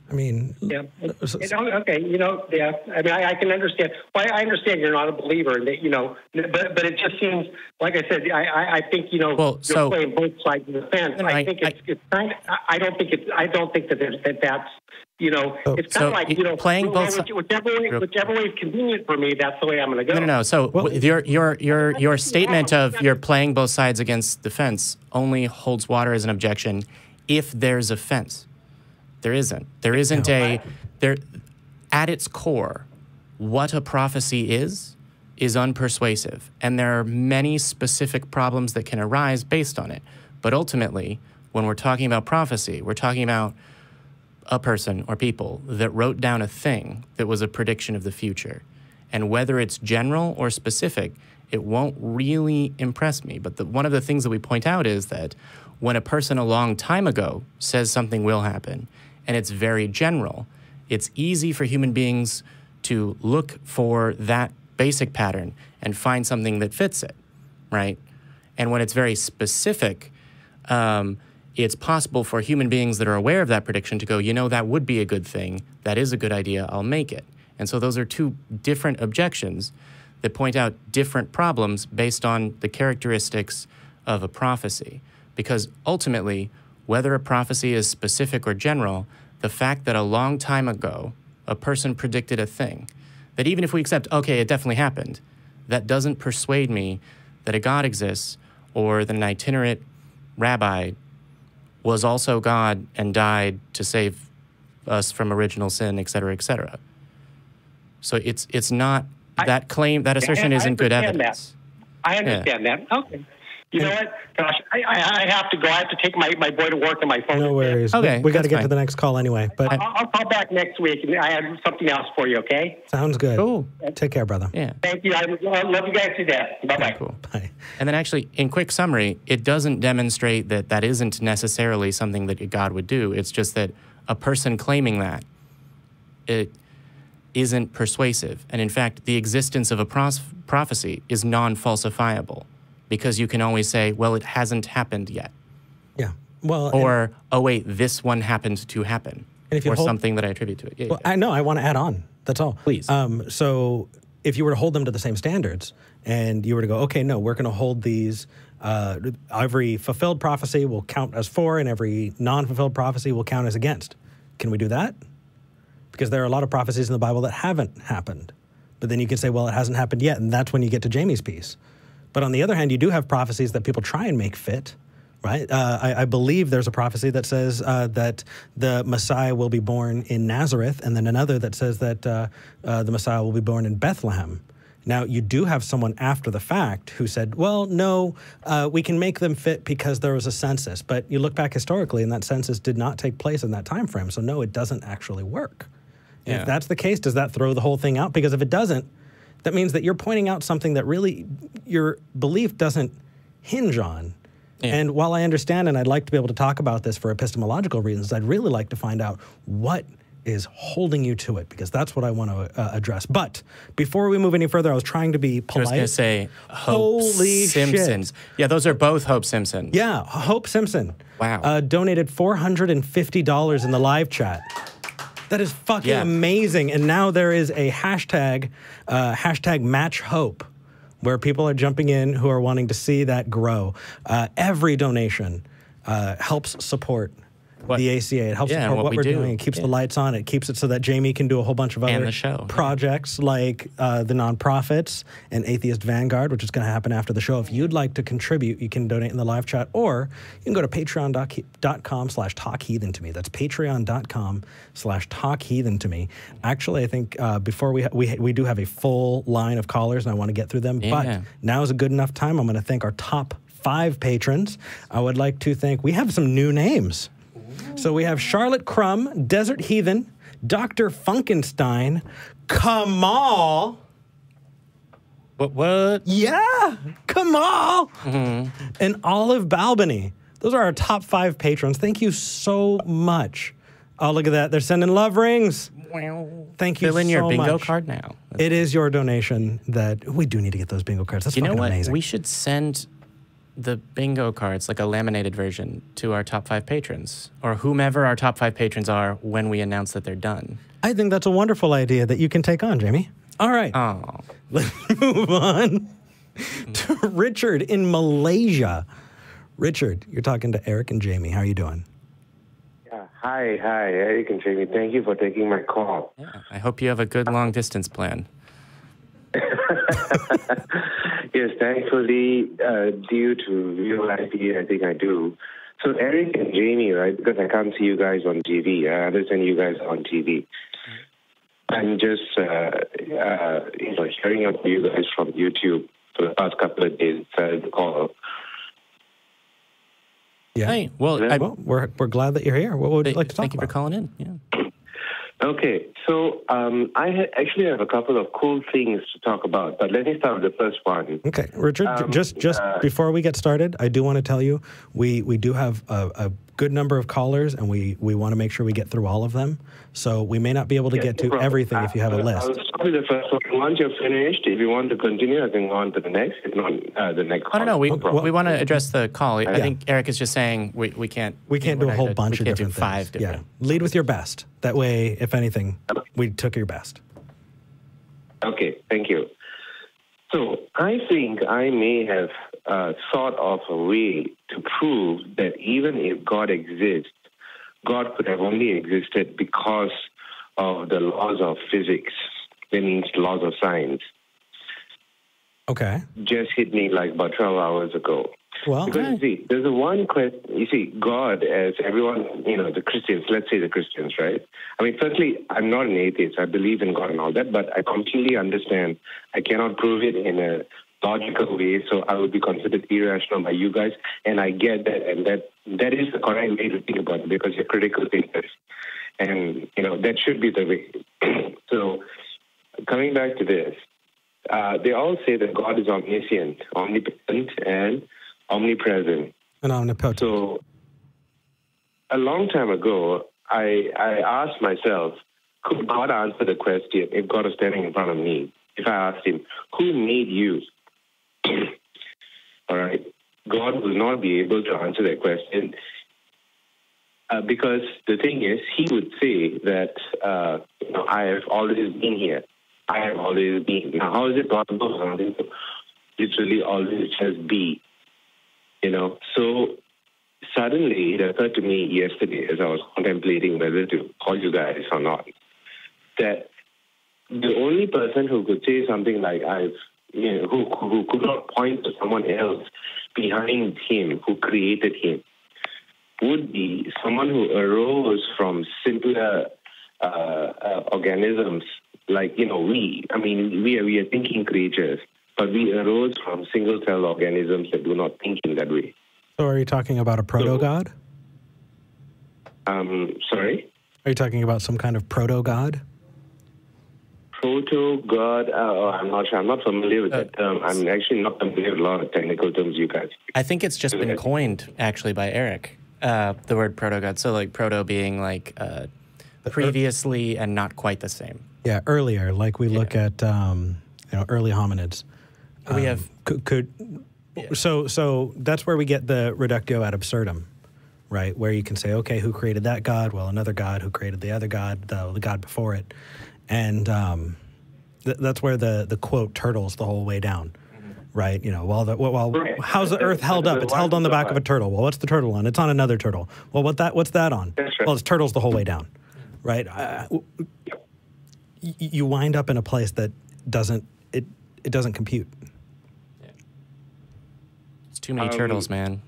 I mean, yeah. Okay, yeah. I mean, I can understand. Well, I understand you're not a believer, and that but it just seems, like I said, I think you're playing both sides of the fence. I think it's kind of. I don't think that's. It's kind of like playing both sides. Whichever way is convenient for me, that's the way I'm going to go. No. So your statement of you're playing both sides against the fence only holds water as an objection if there's a fence. There isn't. There isn't at its core, what a prophecy is unpersuasive. And there are many specific problems that can arise based on it. But ultimately, when we're talking about prophecy, we're talking about a person or people that wrote down a thing that was a prediction of the future. And whether it's general or specific, it won't really impress me. But one of the things that we point out is that when a person a long time ago says something will happen, and it's very general, it's easy for human beings to look for that basic pattern and find something that fits it, right? And when it's very specific, it's possible for human beings that are aware of that prediction to go, that would be a good thing, that is a good idea, I'll make it. And so those are two different objections that point out different problems based on the characteristics of a prophecy. Because ultimately, whether a prophecy is specific or general, the fact that a long time ago a person predicted a thing, that even if we accept, okay, it definitely happened, that doesn't persuade me that a God exists or that an itinerant rabbi was also God and died to save us from original sin, et cetera, et cetera. So it's not, that claim, that assertion isn't good evidence. I understand that. Okay. You know what? Gosh, I have to go. I have to take my boy to work and my phone. No worries. Okay, we got to get to the next call anyway. But I'll call back next week. I have something else for you, okay? Sounds good. Cool. Take care, brother. Yeah. Thank you. I love you guys to death. Bye-bye. Okay, cool. Bye. And then actually, in quick summary, it doesn't demonstrate that isn't necessarily something that God would do. It's just that a person claiming that it isn't persuasive. And in fact, the existence of a prophecy is non-falsifiable, because you can always say, well, it hasn't happened yet. Yeah. Well, or, oh, wait, this one happened to happen. And if you or something that I attribute to it. Yeah, well, I know, I want to add on. That's all. Please. So if you were to hold them to the same standards and you were to go, okay, no, we're going to hold these, every fulfilled prophecy will count as for and every non-fulfilled prophecy will count as against. Can we do that? Because there are a lot of prophecies in the Bible that haven't happened. But then you can say, well, it hasn't happened yet, and that's when you get to Jamie's piece. But on the other hand, you do have prophecies that people try and make fit, right? I believe there's a prophecy that says that the Messiah will be born in Nazareth, and then another that says that the Messiah will be born in Bethlehem. Now, you do have someone after the fact who said, well, no, we can make them fit because there was a census. But you look back historically, and that census did not take place in that time frame. So, no, it doesn't actually work. Yeah. If that's the case, does that throw the whole thing out? Because if it doesn't, that means that you're pointing out something that really your belief doesn't hinge on. Yeah. And while I understand, and I'd like to be able to talk about this for epistemological reasons, I'd really like to find out what is holding you to it, because that's what I want to address. But before we move any further, I was trying to be polite. I was going to say Hope Holy Simpsons. Shit. Yeah, those are both Hope Simpson. Yeah, Hope Simpson. Wow. Donated $450 in the live chat. That is fucking amazing. And now there is a hashtag match hope, where people are jumping in who are wanting to see that grow. Every donation helps support the ACA. It helps support what we're doing. It keeps the lights on. It keeps it so that Jamie can do a whole bunch of other projects like the nonprofits and Atheist Vanguard, which is going to happen after the show. If you'd like to contribute, you can donate in the live chat, or you can go to patreon.com/talkheathen to me. That's patreon.com/talkheathen to me. Actually, I think before we do have a full line of callers, and I want to get through them, but now is a good enough time. I'm going to thank our top 5 patrons. I would like to thank, we have some new names. So we have Charlotte Crum, Desert Heathen, Dr. Funkenstein, Kamal. What? Yeah, Kamal. And Olive Balbany. Those are our top 5 patrons. Thank you so much. Oh, look at that. They're sending love rings. Thank you so much. Fill in your bingo card now. It is your donation that we do need to get those bingo cards. That's fucking amazing. We should send the bingo cards, like a laminated version, to our top 5 patrons, or whomever our top 5 patrons are when we announce that they're done. I think that's a wonderful idea that you can take on, Jamie. All right. Oh. Let's move on to Richard in Malaysia. Richard, you're talking to Eric and Jamie. How are you doing? Hi, Eric and Jamie. Thank you for taking my call. Yeah, I hope you have a good long-distance plan. Yes, thankfully, due to real life, I think I do. So Eric and Jamie, right, because I can't see you guys on TV. I understand you guys on TV. I'm just, hearing about you guys from YouTube for the past couple of days. Decided to call. Yeah. Hey, well, we're glad that you're here. What would you like to talk about? Thank you for calling in. Yeah. Okay, so I actually have a couple of cool things to talk about, but let me start with the first one. Okay, Richard, just before we get started, I do want to tell you we do have a good number of callers, and we want to make sure we get through all of them. So we may not be able to get to everything if you have a list. I'll start with the first one. Once you're finished, if you want to continue, I can go on to the next. If not, the next call. I don't know. We want to address the call. I think Eric is just saying we can't. We can't do a whole bunch of different things. 5 different. Yeah, lead with your best. That way, if anything, we took your best. Okay, thank you. So I think I may have thought of a way to prove that even if God exists, God could have only existed because of the laws of physics. That means laws of science. Okay. Just hit me like about 12 hours ago. Well, because you see, there's a one question. You see, God, as everyone, the Christians, let's say the Christians, right? I mean, firstly, I'm not an atheist. I believe in God and all that, but I completely understand. I cannot prove it in a logical way, so I would be considered irrational by you guys, and I get that, and that is the correct way to think about it because you're critical thinkers, and that should be the way. So, coming back to this, they all say that God is omniscient, omnipotent, and omnipresent. And omnipotent. So, a long time ago, I asked myself, could God answer the question if God was standing in front of me? If I asked him, who made you? All right. God will not be able to answer that question because the thing is, he would say that, I have always been here. I have always been. Now, how is it possible for something to literally always just be? So suddenly it occurred to me yesterday as I was contemplating whether to call you guys or not, that the only person who could say something like who could not point to someone else behind him who created him would be someone who arose from simpler organisms like we. I mean, we are thinking creatures, but we arose from single-cell organisms that do not think in that way. So are you talking about a proto-god? Sorry? Are you talking about some kind of proto-god? Proto-god? I'm not sure. I'm not familiar with that term. I'm actually not familiar with a lot of technical terms you guys. I think it's just been coined, actually, by Eric, the word proto-god. So, like, proto being, like, previously and not quite the same. Yeah, earlier. Like we look at, early hominids. We have... So that's where we get the reductio ad absurdum, right? Where you can say, okay, who created that god? Well, another god. Who created the other god? The god before it. And that's where the quote turtles the whole way down. right? You know, Right. how's the Earth held up? It's held on the back of a turtle. Well, what's the turtle on? It's on another turtle. Well, what's that on? That's right. Well, it's turtles the whole way down, right? You wind up in a place that doesn't compute. It's too many turtles, man.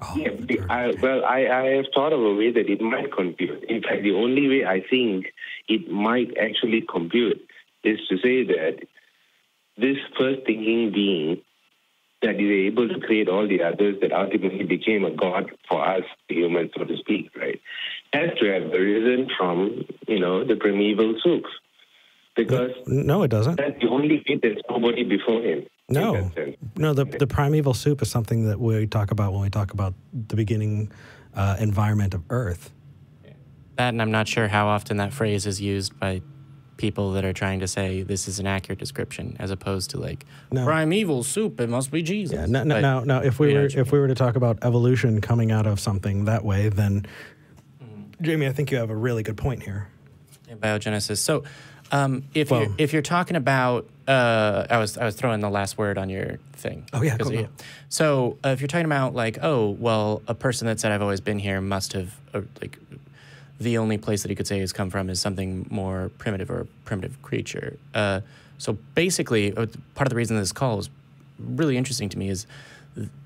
Oh, Yeah, I have thought of a way that it might compute. In fact, the only way I think it might actually compute is to say that this first thinking being that is able to create all the others that ultimately became a god for us, humans, so to speak, right, has to have arisen from, the primeval soup. Because no, it doesn't. that's the only way there's nobody before him. No, the primeval soup is something that we talk about when we talk about the beginning environment of Earth. That, and I'm not sure how often that phrase is used by people that are trying to say this is an accurate description, as opposed to like primeval soup. It must be Jesus. Yeah, no. If we were to talk about evolution coming out of something that way, then Jamie, I think you have a really good point here. Yeah, biogenesis. So. If you're talking about, I was throwing the last word on your thing. Oh yeah, cool. So if you're talking about like, oh well, a person that said I've always been here must have like the only place that he could say he's come from is something more primitive or a primitive creature. So basically, part of the reason this call is really interesting to me is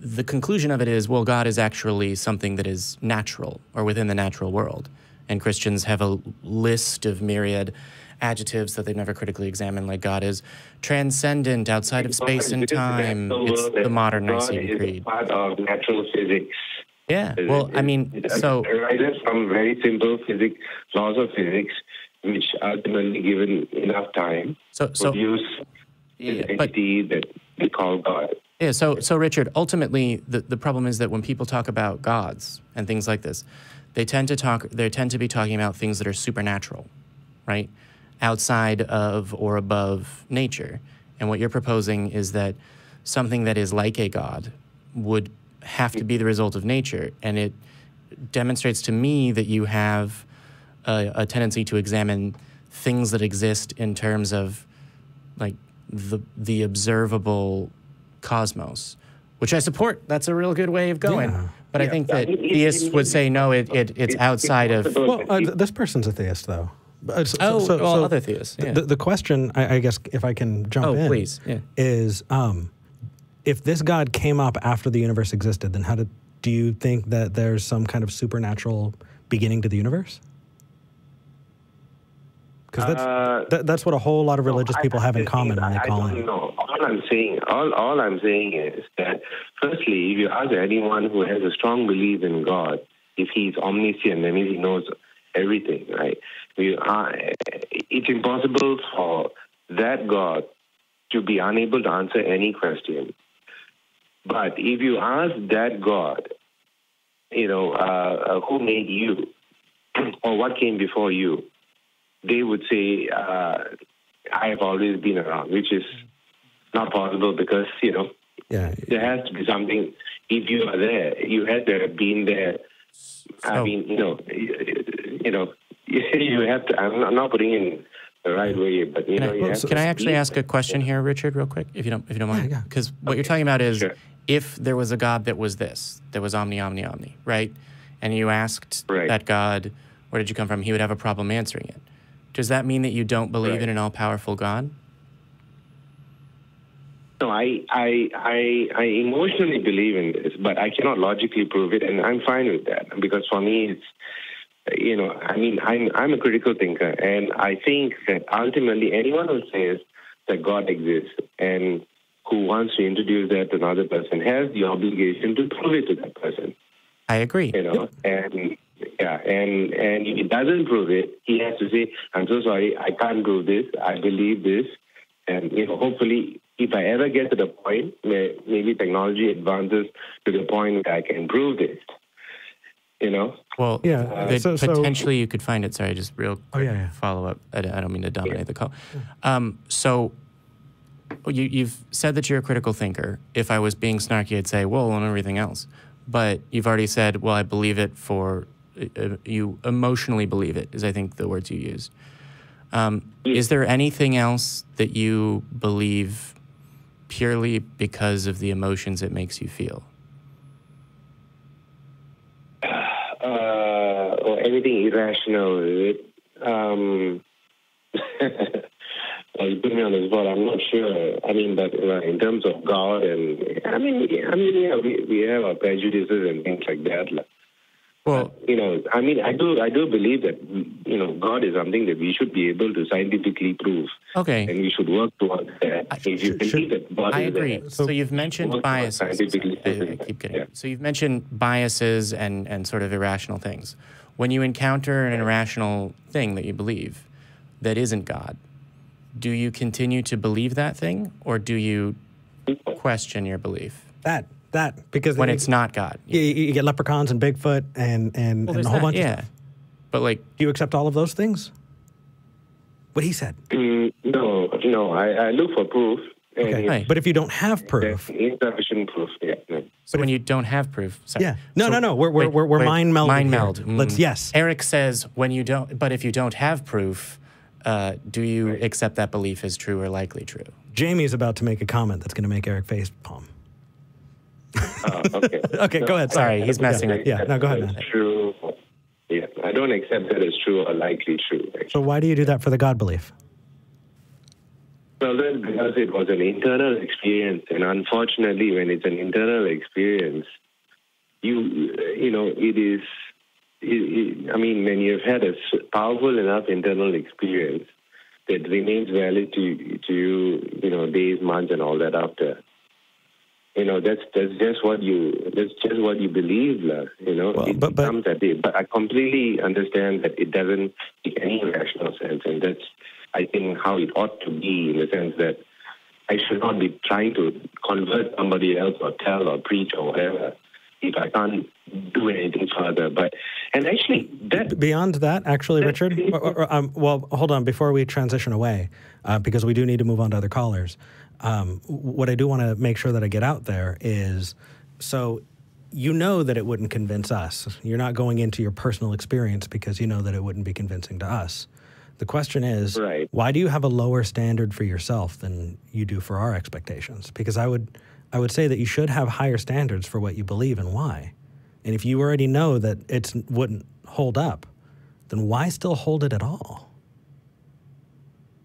the conclusion of it is, well, God is actually something that is natural or within the natural world, and Christians have a list of myriad adjectives that they've never critically examined, like God is transcendent, outside of space and time. It's the modern Nicene Creed. Part of natural physics. Yeah, well, I mean, so it arises from very simple laws of physics, which ultimately, given enough time, produce an entity that we call God. Yeah, so Richard, ultimately, the problem is that when people talk about gods and things like this, they tend to be talking about things that are supernatural, right? Outside of or above nature. And what you're proposing is that something that is like a god would have to be the result of nature. And it demonstrates to me that you have a tendency to examine things that exist in terms of like the observable cosmos, which I support. That's a real good way of going. Yeah. But I think that theists would say, no, it's outside of... Well, this person's a theist, though. Other theists. Yeah. The question, I guess, if I can jump in, please. Yeah. Is if this God came up after the universe existed, then do you think that there's some kind of supernatural beginning to the universe? Because that's what a whole lot of religious people have in common when they call it. No, all I'm saying is that, firstly, if you ask anyone who has a strong belief in God, if he's omniscient, that means he knows everything, right? It's impossible for that God to be unable to answer any question. But if you ask that God, who made you or what came before you, they would say, I have always been around, which is not possible because, there has to be something. If you are there, you had to have been there. I mean, you have to, I'm not putting in the right way, but, Can I actually ask a question here, Richard, real quick, if you don't mind? Because what you're talking about is, if there was a God that was that was omni, right? And you asked that God, where did you come from? He would have a problem answering it. Does that mean that you don't believe in an all-powerful God? No, I emotionally believe in this, but I cannot logically prove it, and I'm fine with that, because for me, it's, I'm a critical thinker, and I think that ultimately anyone who says that God exists and who wants to introduce that to another person has the obligation to prove it to that person. I agree. And if he doesn't prove it, he has to say, I'm so sorry, I can't prove this, I believe this, and hopefully, if I ever get to the point where maybe technology advances to the point where I can prove this, Well, potentially you could find it. Sorry, just real quick follow up. I don't mean to dominate the call. So you've said that you're a critical thinker. If I was being snarky, I'd say, well, on everything else. But you've already said, well, I believe it for, you emotionally believe it, is I think the words you used. Is there anything else that you believe purely because of the emotions it makes you feel? Or anything irrational. Well, you put me on the spot. I'm not sure. I mean, but in terms of God, and yeah, we have our prejudices and things like that. Well, I do believe that God is something that we should be able to scientifically prove. Okay. And we should work towards that. If you believe that God I is agree. there, So you've mentioned biases. scientifically I keep getting yeah. it. So you've mentioned biases and sort of irrational things. When you encounter an irrational thing that you believe that isn't God, do you continue to believe that thing, or do you question your belief? That because When it's not God. you get leprechauns and Bigfoot and a whole bunch of stuff. But like, Do you accept all of those things? What he said. No. I look for proof. And Okay. Right. But if you don't have proof, insufficient proof. Yeah. No. so when you don't have proof, sorry. yeah, no, we're Wait, mind melding. Mind here. meld. Let's yes. Eric says when you don't, but if you don't have proof, do you accept that belief as true or likely true? Jamie's about to make a comment that's going to make Eric face palm. Okay. Okay, go ahead. Sorry, he's messing with. Yeah, no, go ahead, man. True. Yeah, I don't accept that as true or likely true. Actually. So why do you do that for the God belief? Well, that's because it was an internal experience, and unfortunately, when it's an internal experience, it is. When you've had a powerful enough internal experience that remains valid to you, days, months, and all that after. That's just what you believe, Well, it becomes that day. But I completely understand that it doesn't make any rational sense, and that's, I think, how it ought to be, in the sense that I should not be trying to convert somebody else or tell or preach or whatever if I can't do anything further. And actually, that beyond that, actually, Richard. Well, hold on before we transition away, because we do need to move on to other callers. What I do want to make sure that I get out there is, so you know that it wouldn't convince us. You're not going into your personal experience because you know that it wouldn't be convincing to us. The question is, right. Why do you have a lower standard for yourself than you do for our expectations? Because I would say that you should have higher standards for what you believe and why. And if you already know that it wouldn't hold up, then why still hold it at all?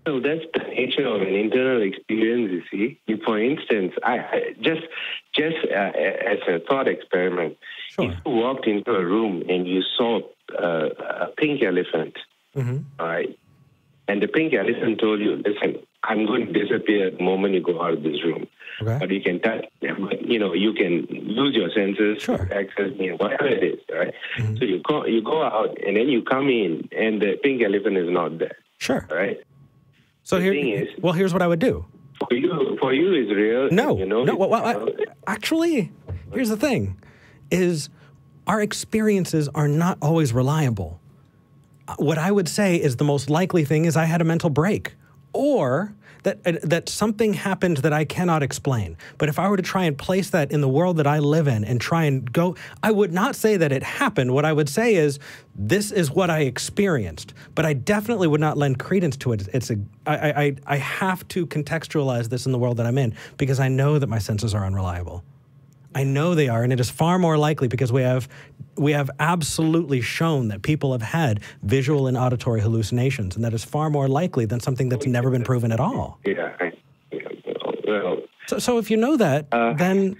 So that's the nature of an internal experience, you see. For instance, I just as a thought experiment, Sure. if you walked into a room and you saw a pink elephant, all right, and the pink elephant told you, listen, I'm going to disappear the moment you go out of this room. Okay. But you can touch them, you can use your senses Sure. to access me, whatever it is, all right? So you go out, and then you come in, and the pink elephant is not there. Sure. All right? So here's what I would do. For you is real. No. Actually, here's the thing, is our experiences are not always reliable. What I would say is the most likely thing is I had a mental break, or that something happened that I cannot explain. But if I were to try and place that in the world that I live in and try and go, I would not say that it happened. What I would say is, this is what I experienced. But I definitely would not lend credence to it. I have to contextualize this in the world that I'm in, because I know that my senses are unreliable. I know they are, and it is far more likely because we have absolutely shown that people have had visual and auditory hallucinations, and that is far more likely than something that's never been proven at all. Yeah. Well. So if you know that, then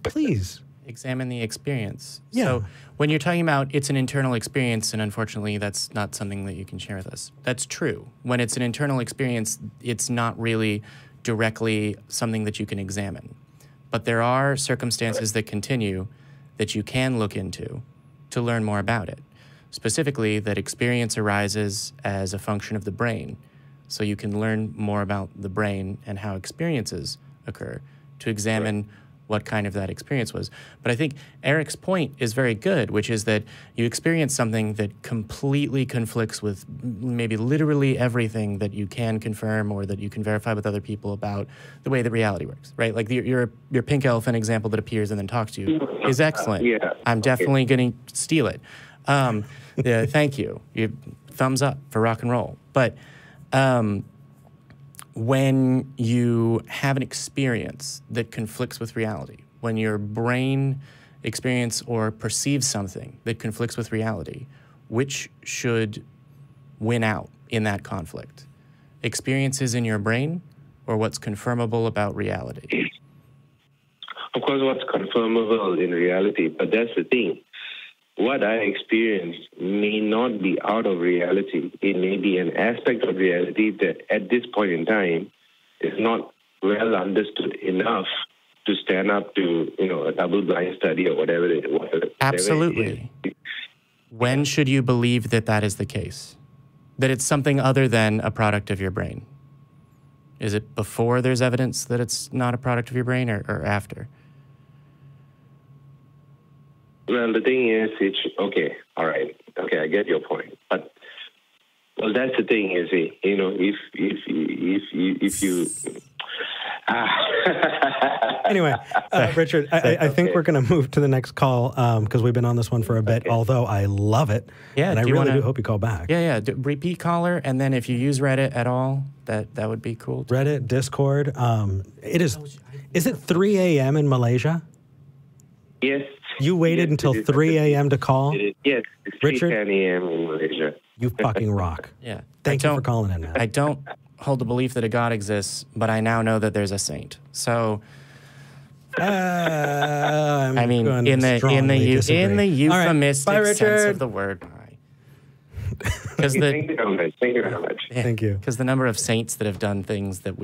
please examine the experience. Yeah. So when you're talking about it's an internal experience, and unfortunately that's not something that you can share with us. That's true. When it's an internal experience, it's not really directly something that you can examine. But there are circumstances that continue that you can look into to learn more about it. Specifically, that experience arises as a function of the brain. So you can learn more about the brain and how experiences occur to examine what kind of that experience was. But I think Eric's point is very good, which is that you experience something that completely conflicts with maybe literally everything that you can confirm or that you can verify with other people about the way that reality works, right? Like your pink elephant example that appears and then talks to you is excellent. Yeah. I'm definitely going to steal it. Thank you. Thumbs up for rock and roll. But when you have an experience that conflicts with reality, when your brain experience or perceives something that conflicts with reality, which should win out in that conflict? Experiences in your brain or what's confirmable about reality? Of course, what's confirmable in reality, but that's the thing. What I experience may not be out of reality. It may be an aspect of reality that at this point in time is not well understood enough to stand up to, a double-blind study or whatever it is. Absolutely. When should you believe that that is the case? That it's something other than a product of your brain? Is it before there's evidence that it's not a product of your brain or after? Well, the thing is, okay, all right, okay, I get your point, but that's the thing, is if you. Anyway, Richard, I think we're going to move to the next call because we've been on this one for a bit. Although I love it, and I really do hope you call back. Yeah. Repeat caller, and then if you use Reddit at all, that would be cool too. Reddit, Discord. It is. Is it 3 a.m. in Malaysia? Yes. You waited until 3 a.m. to call? Yes, it's 3:10 a.m. in Malaysia. You fucking rock. Yeah. Thank you for calling in, man. I don't hold the belief that a God exists, but I now know that there's a saint. So, I mean, in the euphemistic sense of the word. Because Thank you very much. Thank you. Because the number of saints that have done things that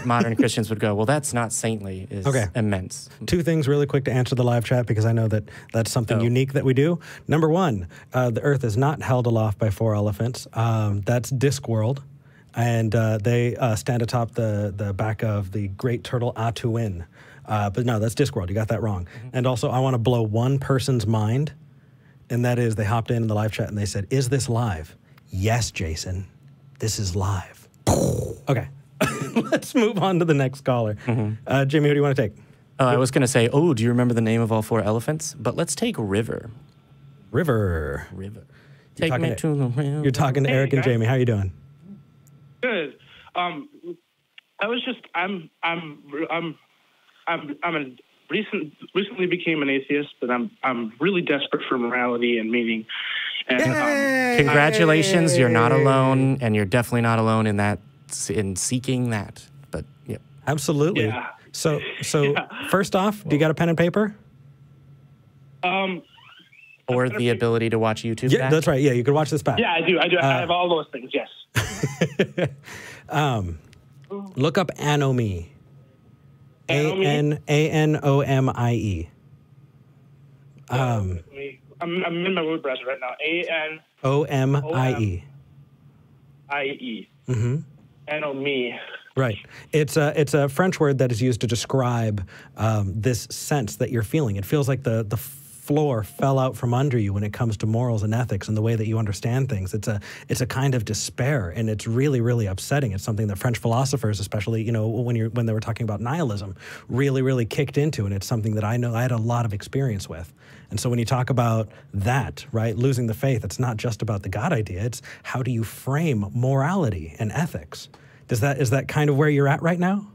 modern Christians would go, well, that's not saintly, is immense. Two things really quick to answer the live chat, because I know that that's something unique that we do. Number one, the earth is not held aloft by 4 elephants. That's Discworld. And they stand atop the back of the great turtle Atuin. But no, that's Discworld. You got that wrong. And also, I want to blow one person's mind, and that is they hopped in the live chat and they said, is this live? Yes, Jason. This is live. Okay. Let's move on to the next caller. Jimmy, who do you want to take? I was going to say, do you remember the name of all 4 elephants? But let's take River. River. Take me to the river. You're talking to Eric and Jamie. How are you doing? Good. I'm recently became an atheist, but I'm really desperate for morality and meaning. And congratulations, you're not alone, and you're definitely not alone in seeking that. But yeah, absolutely. Yeah. So first off, do you got a pen and paper? Or the ability to watch YouTube? Yeah, that's right. Yeah, you can watch this back. Yeah, I do. I have all those things. Yes. Look up Anomie. Anomie. I'm in my word browser right now. Omie. Anomie. Right. It's a French word that is used to describe this sense that you're feeling. It feels like the floor fell out from under you when it comes to morals and ethics and the way that you understand things. It's a kind of despair, and it's really, really upsetting. It's something that French philosophers, especially when they were talking about nihilism, really, really kicked into, and it's something that I know I had a lot of experience with. And so when you talk about that, right, losing the faith, it's not just about the God idea. It's how do you frame morality and ethics? Is that kind of where you're at right now?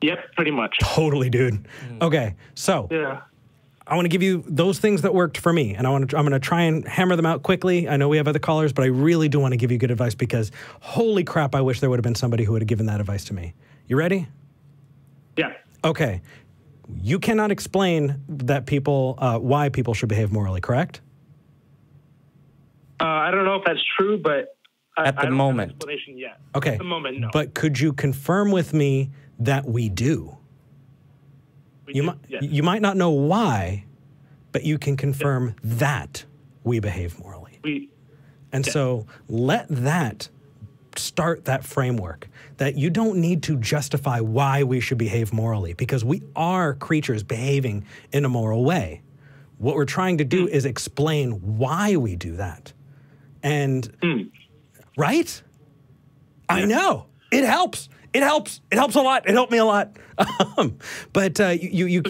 Yep, pretty much. Totally, dude. Okay, so I want to give you those things that worked for me, and I'm going to try and hammer them out quickly. I know we have other callers, but I really do want to give you good advice because, holy crap, I wish there would have been somebody who would have given that advice to me. You ready? Yeah. Okay. You cannot explain that why people should behave morally, correct? I don't know if that's true, but at the moment. Have an explanation yet. Okay. At the moment, no. But could you confirm with me that we do? You might not know why, but you can confirm that we behave morally. So let that start that framework, that you don't need to justify why we should behave morally, because we are creatures behaving in a moral way. What we're trying to do is explain why we do that. And, right? Yeah. I know. It helps. It helps. It helps a lot. It helped me a lot. But you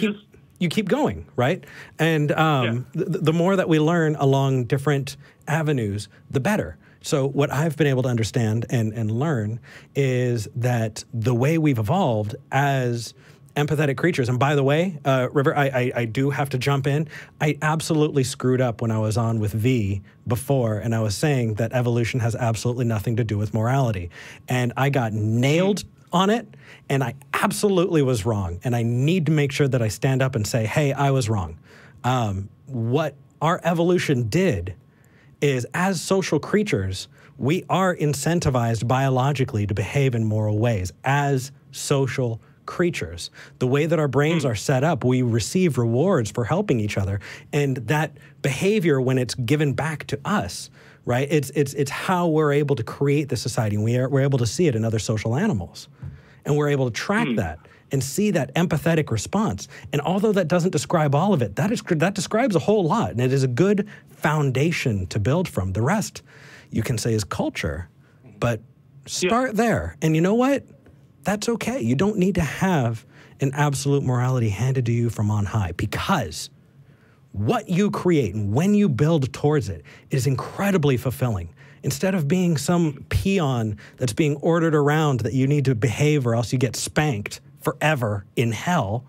keep going, right? And the more that we learn along different avenues, the better. So what I've been able to understand and learn is that the way we've evolved as empathetic creatures, and by the way, River, I do have to jump in. I absolutely screwed up when I was on with V before, and I was saying that evolution has absolutely nothing to do with morality. And I got nailed on it, and I absolutely was wrong. And I need to make sure that I stand up and say, hey, I was wrong. What our evolution did is, as social creatures, we are incentivized biologically to behave in moral ways as social creatures. The way that our brains are set up, we receive rewards for helping each other, and that behavior, when it's given back to us, right? It's how we're able to create the society, and we're able to see it in other social animals, and we're able to track that and see that empathetic response. And although that doesn't describe all of it, that describes a whole lot, and it is a good foundation to build from. The rest, you can say, is culture, but start there. And you know what? That's okay. You don't need to have an absolute morality handed to you from on high, because what you create and when you build towards it is incredibly fulfilling. Instead of being some peon that's being ordered around that you need to behave or else you get spanked forever in hell,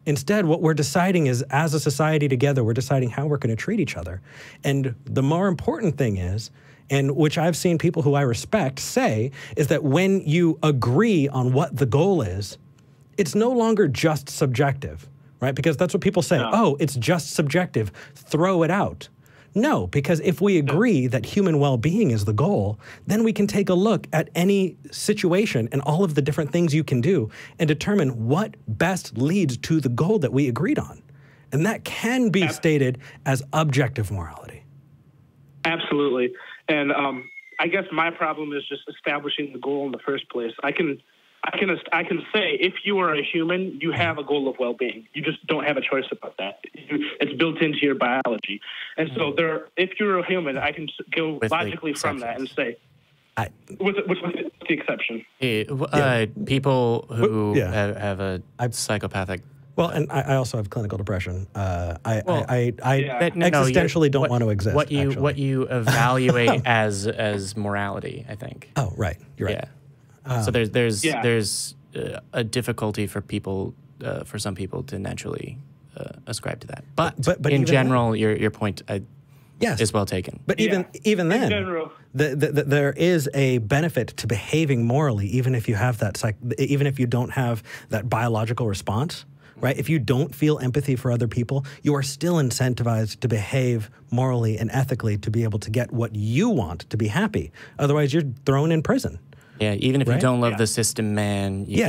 instead what we're deciding is, as a society together, we're deciding how we're going to treat each other. And the more important thing is, and which I've seen people who I respect say, is that when you agree on what the goal is, it's no longer just subjective, right? Because that's what people say. No. Oh, it's just subjective. Throw it out. No, because if we agree that human well-being is the goal, then we can take a look at any situation and all of the different things you can do and determine what best leads to the goal that we agreed on. And that can be stated as objective morality. Absolutely. And I guess my problem is just establishing the goal in the first place. I can say, if you are a human, you have a goal of well-being. You just don't have a choice about that. It's built into your biology. And so if you're a human, I can go logically from that and say, with the exception. People who have a psychopathic... Well, and I also have clinical depression. I existentially don't want to exist. What you evaluate as morality, I think. Oh, right. You're right. So there's a difficulty for people, for some people, to naturally ascribe to that. But in general, your point is well taken. But even then, in general, there is a benefit to behaving morally, even if you have that even if you don't have that biological response. Right? If you don't feel empathy for other people, you are still incentivized to behave morally and ethically to be able to get what you want, to be happy. Otherwise, you're thrown in prison. Yeah, even if you don't love the system, man, you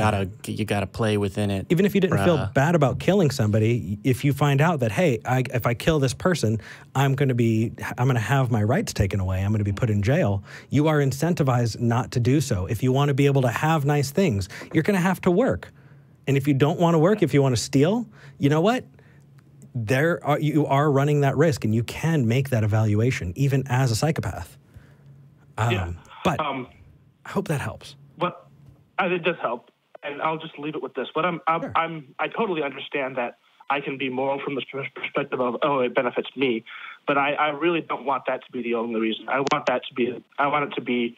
gotta play within it. Even if you didn't feel bad about killing somebody, if you find out that, hey, if I kill this person, I'm gonna have my rights taken away, I'm gonna be put in jail, you are incentivized not to do so. If you want to be able to have nice things, you're gonna have to work. And if you don't want to work, if you want to steal, you know what? You are running that risk, and you can make that evaluation, even as a psychopath. But I hope that helps. But it does help, and I'll just leave it with this. But I totally understand that I can be moral from the perspective of, it benefits me, but I really don't want that to be the only reason. I want it to be.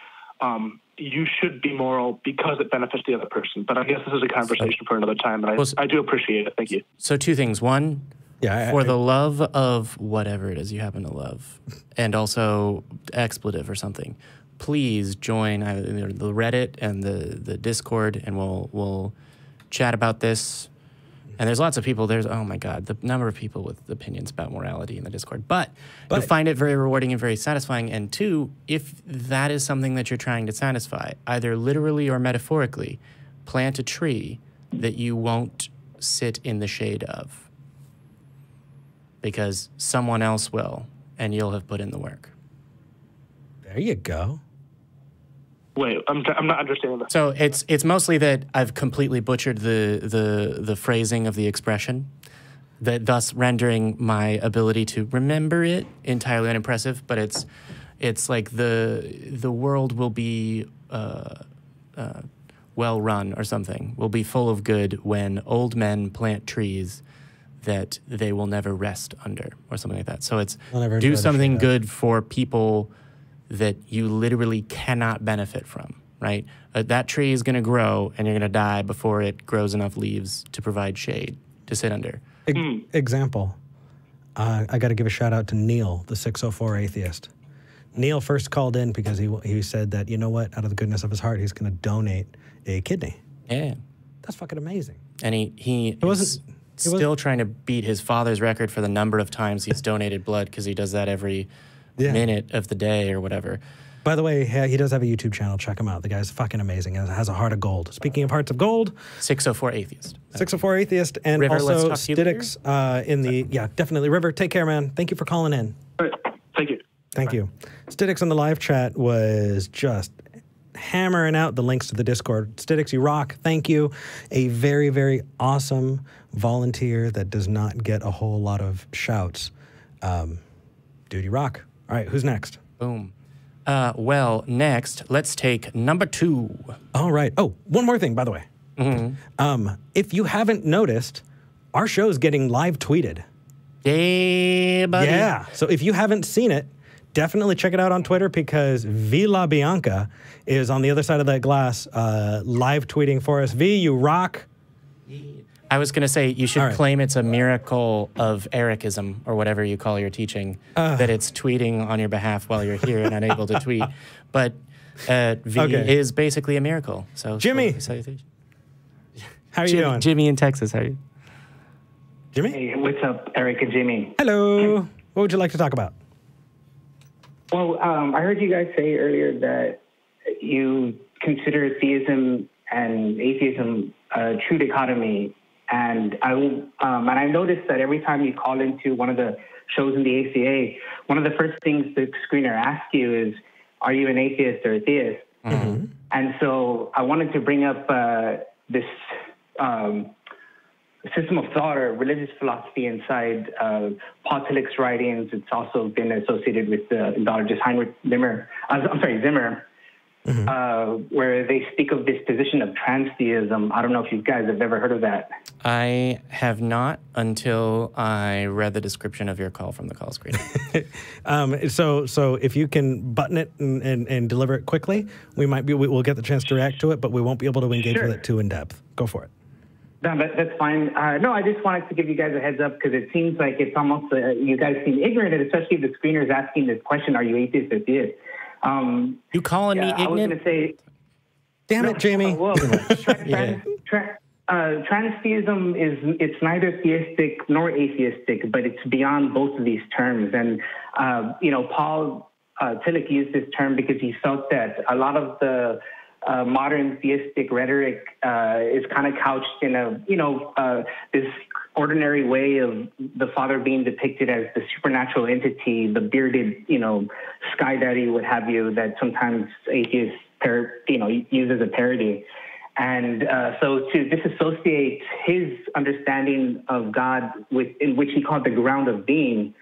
You should be moral because it benefits the other person. But I guess this is a conversation for another time, and I do appreciate it. Thank you. So 2 things. One, for the love of whatever it is you happen to love, and also expletive or something, please join either the Reddit and the Discord, and we'll chat about this. And there's lots of people. Oh my God, the number of people with opinions about morality in the Discord. But you'll find it very rewarding and very satisfying. And 2, if that is something that you're trying to satisfy, either literally or metaphorically, plant a tree that you won't sit in the shade of, because someone else will, and you'll have put in the work. There you go. Wait, I'm not understanding that. So it's mostly that I've completely butchered the phrasing of the expression, thus rendering my ability to remember it entirely unimpressive. But it's like the world will be well run or something. Will be full of good when old men plant trees that they will never rest under, or something like that. So it's do something good for people that you literally cannot benefit from, right? That tree is going to grow and you're going to die before it grows enough leaves to provide shade to sit under. Example. I got to give a shout out to Neil, the 604 atheist. Neil first called in because he said that, you know what, out of the goodness of his heart, he's going to donate a kidney. Yeah. That's fucking amazing. And he was still trying to beat his father's record for the number of times he's donated blood, because he does that every minute of the day or whatever. By the way, he does have a YouTube channel. Check him out. The guy's fucking amazing. Has a heart of gold. Speaking of hearts of gold, 604 Atheist. 604 Atheist, and River, also let's talk to you Stidix in the definitely. River, take care, man. Thank you for calling in. All right. Thank you. Thank you. Stidix in the live chat was just hammering out the links to the Discord. Stidix, you rock. Thank you. A very, very awesome volunteer that does not get a whole lot of shouts. Dude, you rock. All right, who's next? Boom. Well, next, let's take number 2. All right. Oh, one more thing, by the way. If you haven't noticed, our show is getting live tweeted. Yeah, buddy. Yeah. So if you haven't seen it, definitely check it out on Twitter, because Vila Bianca is on the other side of that glass live tweeting for us. V, you rock. I was going to say, you should claim it's a miracle of Ericism, or whatever you call your teaching, that it's tweeting on your behalf while you're here and unable to tweet. But V is basically a miracle. So Jimmy, how are you doing? Jimmy in Texas, how are you? Jimmy? Hey, what's up, Eric and Jimmy? Hello. What would you like to talk about? Well, I heard you guys say earlier that you consider theism and atheism a true dichotomy. And I noticed that every time you call into one of the shows in the ACA, one of the first things the screener asks you is, are you an atheist or a theist? Mm-hmm. And so I wanted to bring up this system of thought or religious philosophy inside Paul Tillich's writings. It's also been associated with the indologist Heinrich Zimmer, where they speak of this position of transtheism. I don't know if you guys have ever heard of that. I have not, until I read the description of your call from the call screen. So if you can button it and deliver it quickly, we'll get the chance to react to it, but we won't be able to engage with it too in depth. Go for it. No, that's fine. No, I just wanted to give you guys a heads up, because it seems like it's almost, you guys seem ignorant, and especially if the screener is asking this question, are you atheist or theist? You calling me ignorant? I was going to say... Damn it, Jamie. Transtheism it's neither theistic nor atheistic, but it's beyond both of these terms. And, Paul Tillich used this term because he felt that a lot of the modern theistic rhetoric is kind of couched in this ordinary way of the Father being depicted as the supernatural entity, the bearded, sky daddy, what have you, that sometimes atheists, use as a parody. And so to disassociate his understanding of God, in which he called the ground of being,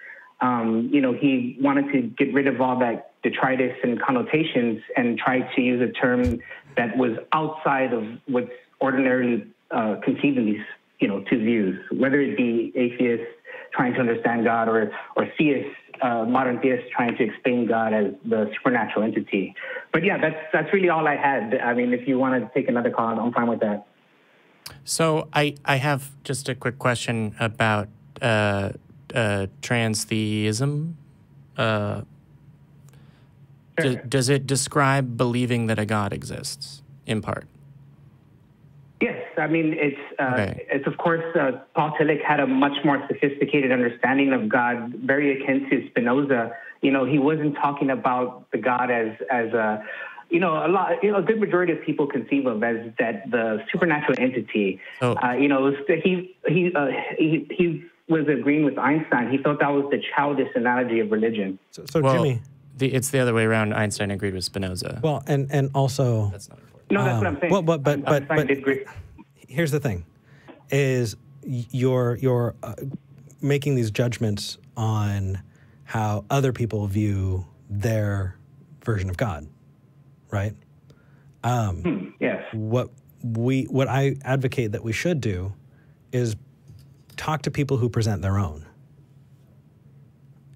he wanted to get rid of all that detritus and connotations and try to use a term that was outside of what's ordinarily conceived in these, two views, whether it be atheists trying to understand God or theists, modern theists trying to explain God as the supernatural entity. But yeah, that's really all I had. I mean, if you want to take another call, I'm fine with that. So I have just a quick question about transtheism. Does it describe believing that a God exists, in part? Yes, I mean, it's of course, Paul Tillich had a much more sophisticated understanding of God, very akin to Spinoza. He wasn't talking about the God as a good majority of people conceive of as that the supernatural entity. Oh. He was agreeing with Einstein. He felt that was the childish analogy of religion. So Jimmy, it's the other way around. Einstein agreed with Spinoza. Well, and also that's not important. No, that's what I'm saying. Well, but Einstein did agree. Here's the thing: is you're making these judgments on how other people view their version of God, right? Yes. What I advocate that we should do is talk to people who present their own.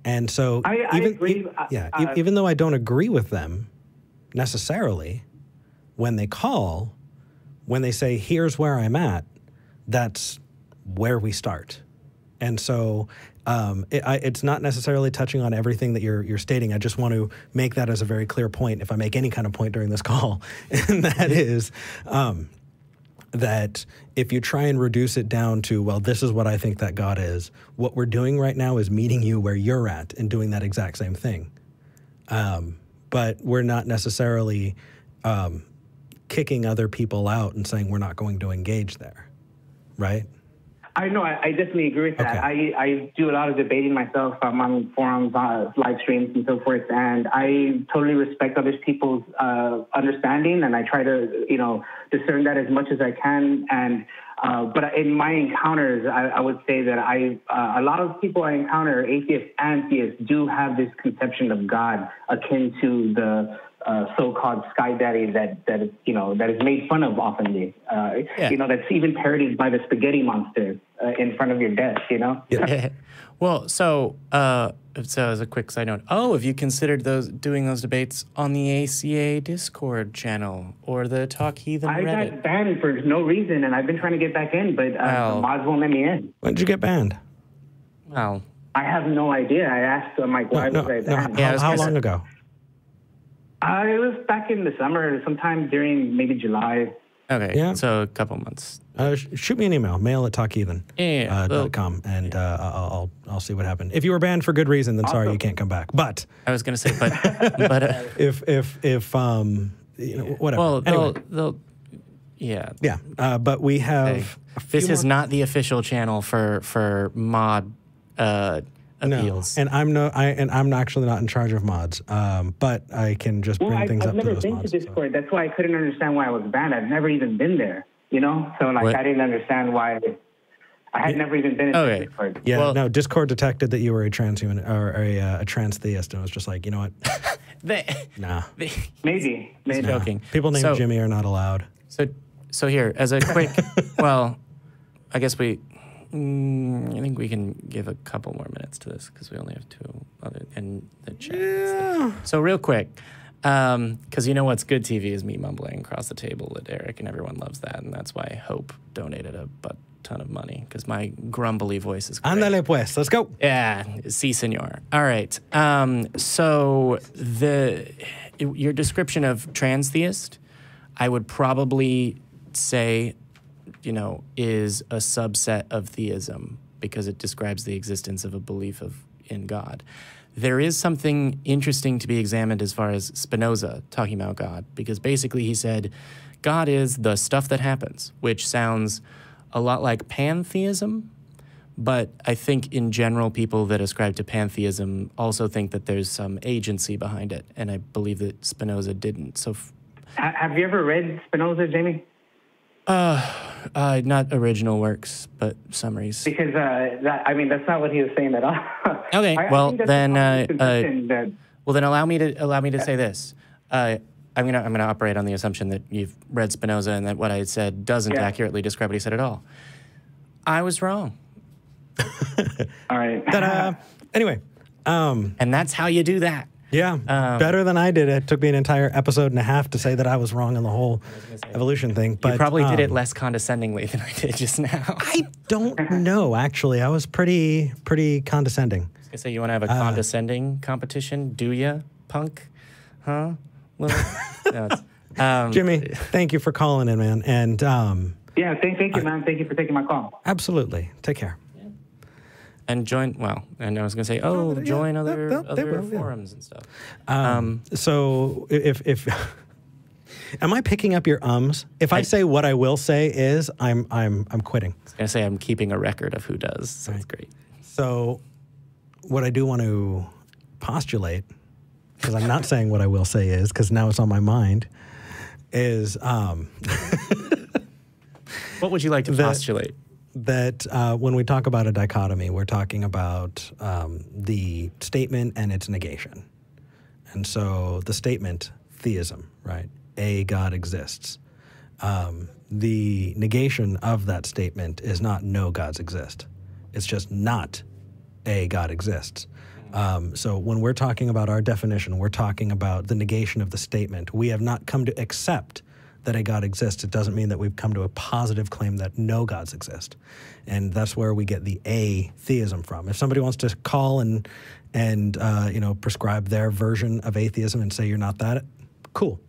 And so I agree. Even though I don't agree with them necessarily, when they call, when they say, here's where I'm at, that's where we start. And so it's not necessarily touching on everything that you're stating. I just want to make that as a very clear point, if I make any kind of point during this call, and that is that if you try and reduce it down to, well, this is what I think that God is, what we're doing right now is meeting you where you're at and doing that exact same thing. But we're not necessarily kicking other people out and saying we're not going to engage there, right? I know. I definitely agree with that. Okay. I do a lot of debating myself on forums, live streams, and so forth, and I totally respect other people's understanding, and I try to, discern that as much as I can. And but in my encounters, I would say that a lot of people I encounter, atheists and theists, do have this conception of God akin to the so-called sky daddy that is made fun of often. That's even parodied by the spaghetti monster in front of your desk. Yeah. Well, so as a quick side note, have you considered doing those debates on the ACA Discord channel or the Talk Heathen Reddit? I got banned for no reason, and I've been trying to get back in, but the mods won't let me in. When did you get banned? Well, I have no idea. I asked why was I banned? How long ago? It was back in the summer, sometime during maybe July. Okay, yeah. So a couple months. Shoot me an email, mail@talkheathen.com, and I'll see what happened. If you were banned for good reason, then sorry, you can't come back. But I was going to say, but if whatever. Well, anyway. they'll yeah. But we have. This is not the official channel for mod appeals. No, and I'm actually not in charge of mods. But I can just bring things up to those mods. I've never been to Discord. That's why I couldn't understand why I was banned. I've never even been there. So I didn't understand why. I had never even been in Discord. Yeah, no, Discord detected that you were a transhuman or a trans theist, and it was just like, you know what? Maybe. Joking. People named Jimmy are not allowed. So here, as a quick, well, I guess I think we can give a couple more minutes to this because we only have two other in the chat. Yeah. So real quick, because what's good TV is me mumbling across the table at Eric, and everyone loves that, and that's why Hope donated a ton of money because my grumbly voice is great. Ándale pues, let's go. Yeah, si senor. All right. So your description of trans theist, I would probably say, is a subset of theism because it describes the existence of a belief in God. There is something interesting to be examined as far as Spinoza talking about God, because basically he said, God is the stuff that happens, which sounds a lot like pantheism, but I think in general people that ascribe to pantheism also think that there's some agency behind it, and I believe that Spinoza didn't. So, have you ever read Spinoza, Jamie? Not original works, but summaries. Because that's not what he was saying at all. Okay, well then allow me to say this. I'm gonna operate on the assumption that you've read Spinoza and that what I said doesn't accurately describe what he said at all. I was wrong. All right. Ta-da. Anyway, and that's how you do that. Yeah, better than I did. It took me an entire episode and a half to say that I was wrong on the whole evolution thing. But you probably did it less condescendingly than I did just now. I don't know, actually. I was pretty condescending. I was gonna say, you want to have a condescending competition? Do ya, punk? Huh? Well, Jimmy, thank you for calling in, man. And thank you, man. Thank you for taking my call. Absolutely. Take care. And join, and I was going to say, join other forums and stuff. So if am I picking up your ums? If I say what I will say is, I'm quitting. I was going to say I'm keeping a record of who does. So that's great. So what I do want to postulate, because I'm not saying what I will say is, because now it's on my mind, is what would you like to postulate? That when we talk about a dichotomy, we're talking about the statement and its negation. And so the statement, theism, right? A God exists. The negation of that statement is not no gods exist. It's just not a God exists. So when we're talking about our definition, we're talking about the negation of the statement. We have not come to accept that a God exists. It doesn't mean that we've come to a positive claim that no gods exist. And that's where we get the atheism from. If somebody wants to call and you know, prescribe their version of atheism and say you're not that, cool.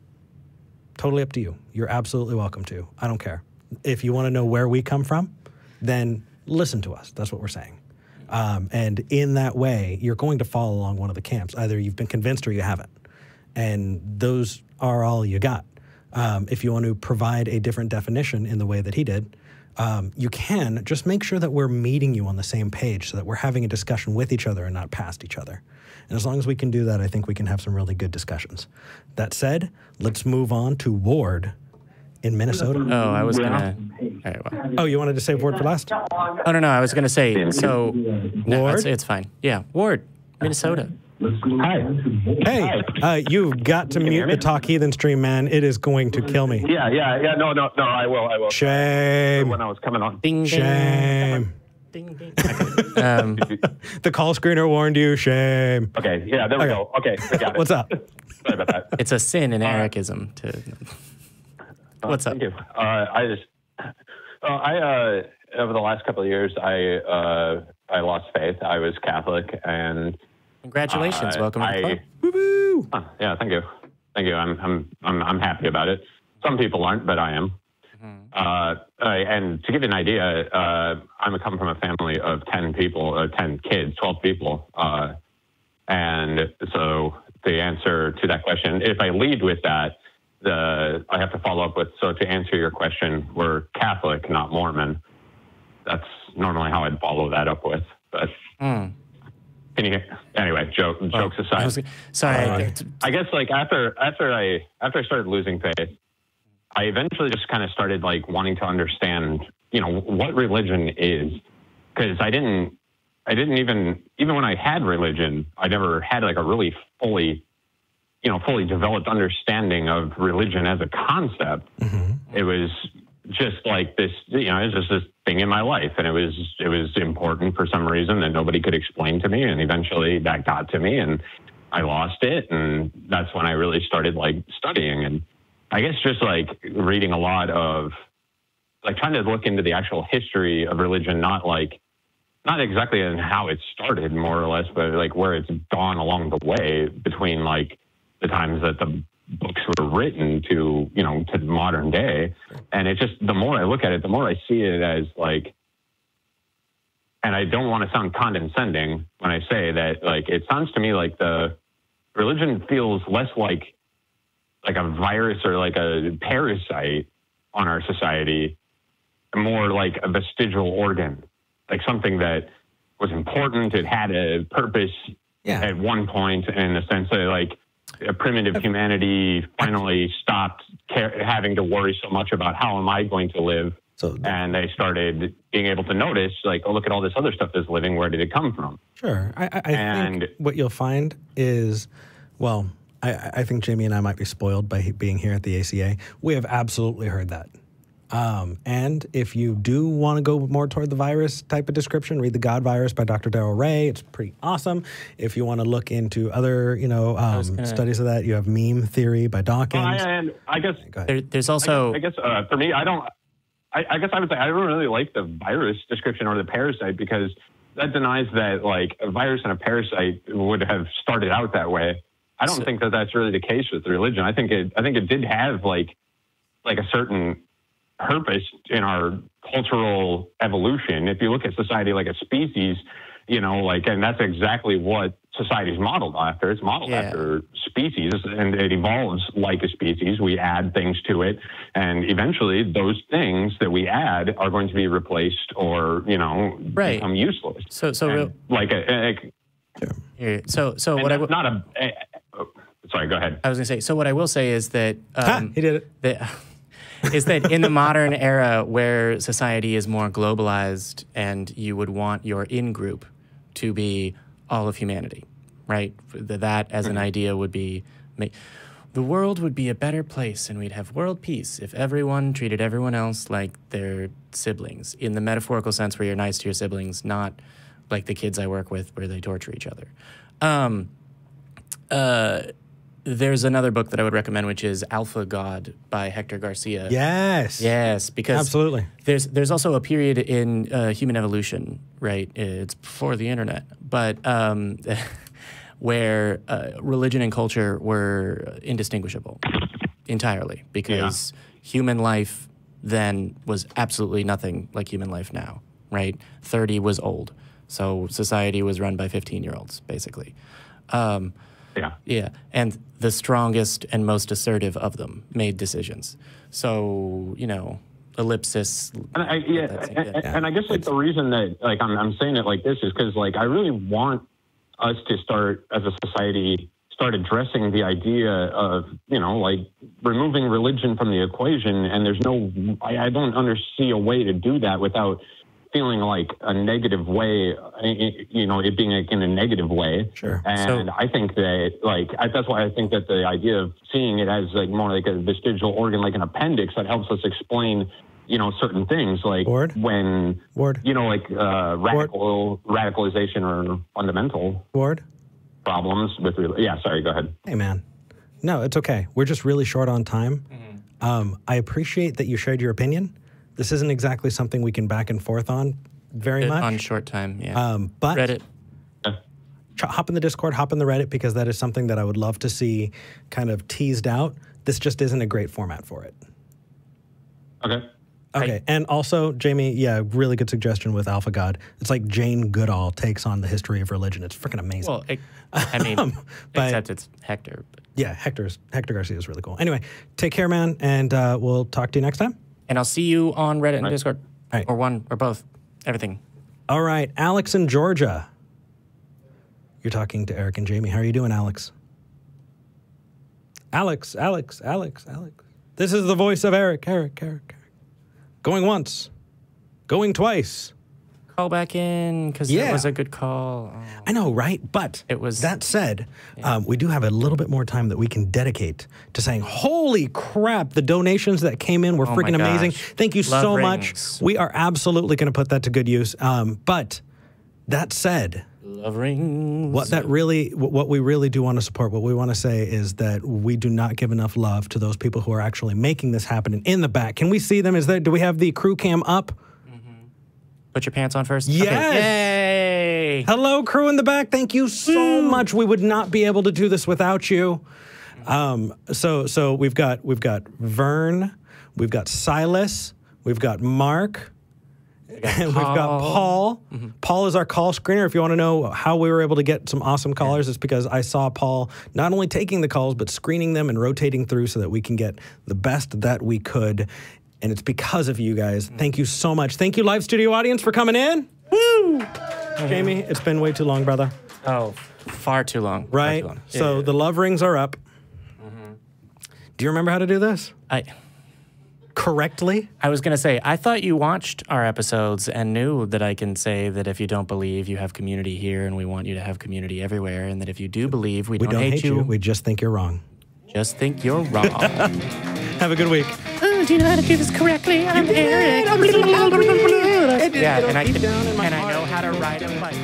Totally up to you. You're absolutely welcome to. I don't care. If you want to know where we come from, then listen to us. That's what we're saying. And in that way, you're going to fall along one of the camps. Either you've been convinced or you haven't. And those are all you got. If you want to provide a different definition in the way that he did, you can. Just make sure that we're meeting you on the same page so that we're having a discussion with each other and not past each other. And as long as we can do that, I think we can have some really good discussions. That said, let's move on to Ward in Minnesota. Oh, I was gonna. All right, well. Oh, you wanted to save Ward for last? Oh no, I was gonna say. So, no, Ward? it's fine. Yeah, Ward, Minnesota. Hi. Hey, you've got to mute the Talk Heathen stream, man. It is going to kill me. Yeah. No, I will. Shame. When I was coming on. Ding, ding. Shame. Ding, ding. The call screener warned you. Shame. Okay, yeah, there we go. Okay, I got it. What's up? Sorry about that. It's a sin in Ericism to. What's up? Thank you. Over the last couple of years, I lost faith. I was Catholic, and Congratulations! Welcome to the club. Woo-hoo. Yeah, thank you. I'm happy about it. Some people aren't, but I am. And to give you an idea, I come from a family of 10 people, 10 kids, 12 people. And so the answer to that question, if I lead with that, I have to follow up with, so to answer your question, we're Catholic, not Mormon. That's normally how I'd follow that up with. But anyway, jokes aside. Sorry. I guess like after I started losing faith, I eventually just kind of started like wanting to understand, you know, what religion is, because I didn't even when I had religion, I never had like a really fully developed understanding of religion as a concept. It was just like this, you know, it was just this thing in my life, and it was important for some reason that nobody could explain to me, and eventually that got to me, and I lost it, and that's when I really started like studying, and I guess just like reading a lot of, like trying to look into the actual history of religion, not exactly in how it started more or less, but like where it's gone along the way between like the times that the books were written to, you know, to modern day. And it just, the more I look at it, the more I see it as like, and I don't want to sound condescending when I say that, like, it sounds to me like the religion feels less like a virus or like a parasite on our society, more like a vestigial organ, like something that was important. It had a purpose at one point, in the sense that like a primitive humanity finally stopped having to worry so much about how am I going to live. And they started being able to notice, like, oh, look at all this other stuff that's living. Where did it come from? Sure. I think what you'll find is, well, I think Jamie and I might be spoiled by being here at the ACA. We have absolutely heard that. And if you do want to go more toward the virus type of description, read The God Virus by Dr. Darrell Ray. It's pretty awesome. If you want to look into other, you know, studies of that, you have Meme Theory by Dawkins. And I guess there's also, I guess for me, I guess I would say I don't really like the virus description or the parasite, because that denies that like a virus and a parasite would have started out that way. I don't think that that's really the case with religion. I think it did have like a certain purpose in our cultural evolution. If you look at society like a species, you know, like, and that's exactly what society is modeled after. It's modeled after species, and it evolves like a species. We add things to it, and eventually those things that we add are going to be replaced or, you know, become useless. Sorry, go ahead. I was going to say, so what I will say is that he did it. Is that in the modern era where society is more globalized and you would want your in-group to be all of humanity, right? That as an idea would be, the world would be a better place and we'd have world peace if everyone treated everyone else like their siblings, in the metaphorical sense where you're nice to your siblings, not like the kids I work with where they torture each other. There's another book that I would recommend, which is Alpha God by Hector Garcia. Yes, because absolutely. There's also a period in human evolution, right? It's before the internet, but where religion and culture were indistinguishable entirely, because human life then was absolutely nothing like human life now, right? 30 was old, so society was run by 15-year-olds, basically. Yeah, and the strongest and most assertive of them made decisions. So, you know, ellipsis. And I guess like the reason that like I'm saying it like this is because like I really want us to start as a society start addressing the idea of, you know, like removing religion from the equation. And there's no, I don't see a way to do that without feeling like a negative way, you know, it being like in a negative way. Sure. And I think that like, that's why I think that the idea of seeing it as like more like a vestigial organ, like an appendix that helps us explain, you know, certain things like when, you know, like radicalization or fundamental problems with, sorry, go ahead. Hey, man. No, it's okay. We're just really short on time. I appreciate that you shared your opinion. This isn't exactly something we can back and forth on very much. On short time, yeah. But Reddit. Hop in the Discord, hop in the Reddit, because that is something that I would love to see kind of teased out. This just isn't a great format for it. Okay. And also, Jamie, really good suggestion with Alpha God. It's like Jane Goodall takes on the history of religion. It's freaking amazing. Well, I mean, except it's Hector. But. Yeah, Hector Garcia is really cool. Anyway, take care, man, and we'll talk to you next time. And I'll see you on Reddit and Discord. All right. Or one, or both. Everything. All right. Alex in Georgia. You're talking to Eric and Jamie. How are you doing, Alex? Alex. This is the voice of Eric. Going once. Going twice. Call back in, because it was a good call. Oh. I know, right? But that said, we do have a little bit more time that we can dedicate to saying, holy crap, the donations that came in were freaking amazing. Thank you so much. We are absolutely going to put that to good use. But that said, love rings. What we really do want to support, what we want to say is that we do not give enough love to those people who are actually making this happen in the back. Can we see them? Do we have the crew cam up? Put your pants on first? Yes. Okay. Yay. Hello, crew in the back. Thank you so much. We would not be able to do this without you. So we've got Vern, we've got Silas, we've got Mark, and we've got Paul. Paul is our call screener. If you want to know how we were able to get some awesome callers, it's because I saw Paul not only taking the calls, but screening them and rotating through so that we can get the best that we could. And it's because of you guys. Thank you so much. Thank you, live studio audience, for coming in. Woo! Jamie, it's been way too long, brother. Oh, far too long. Right? Far too long. So the love rings are up. Do you remember how to do this? Correctly? I was going to say, I thought you watched our episodes and knew that I can say that if you don't believe, you have community here, and we want you to have community everywhere, and that if you do believe, we don't hate you. We just think you're wrong. Just think you're wrong. Have a good week. Do you know how to do this correctly? I'm Eric. Yeah, and I know how to ride a bike.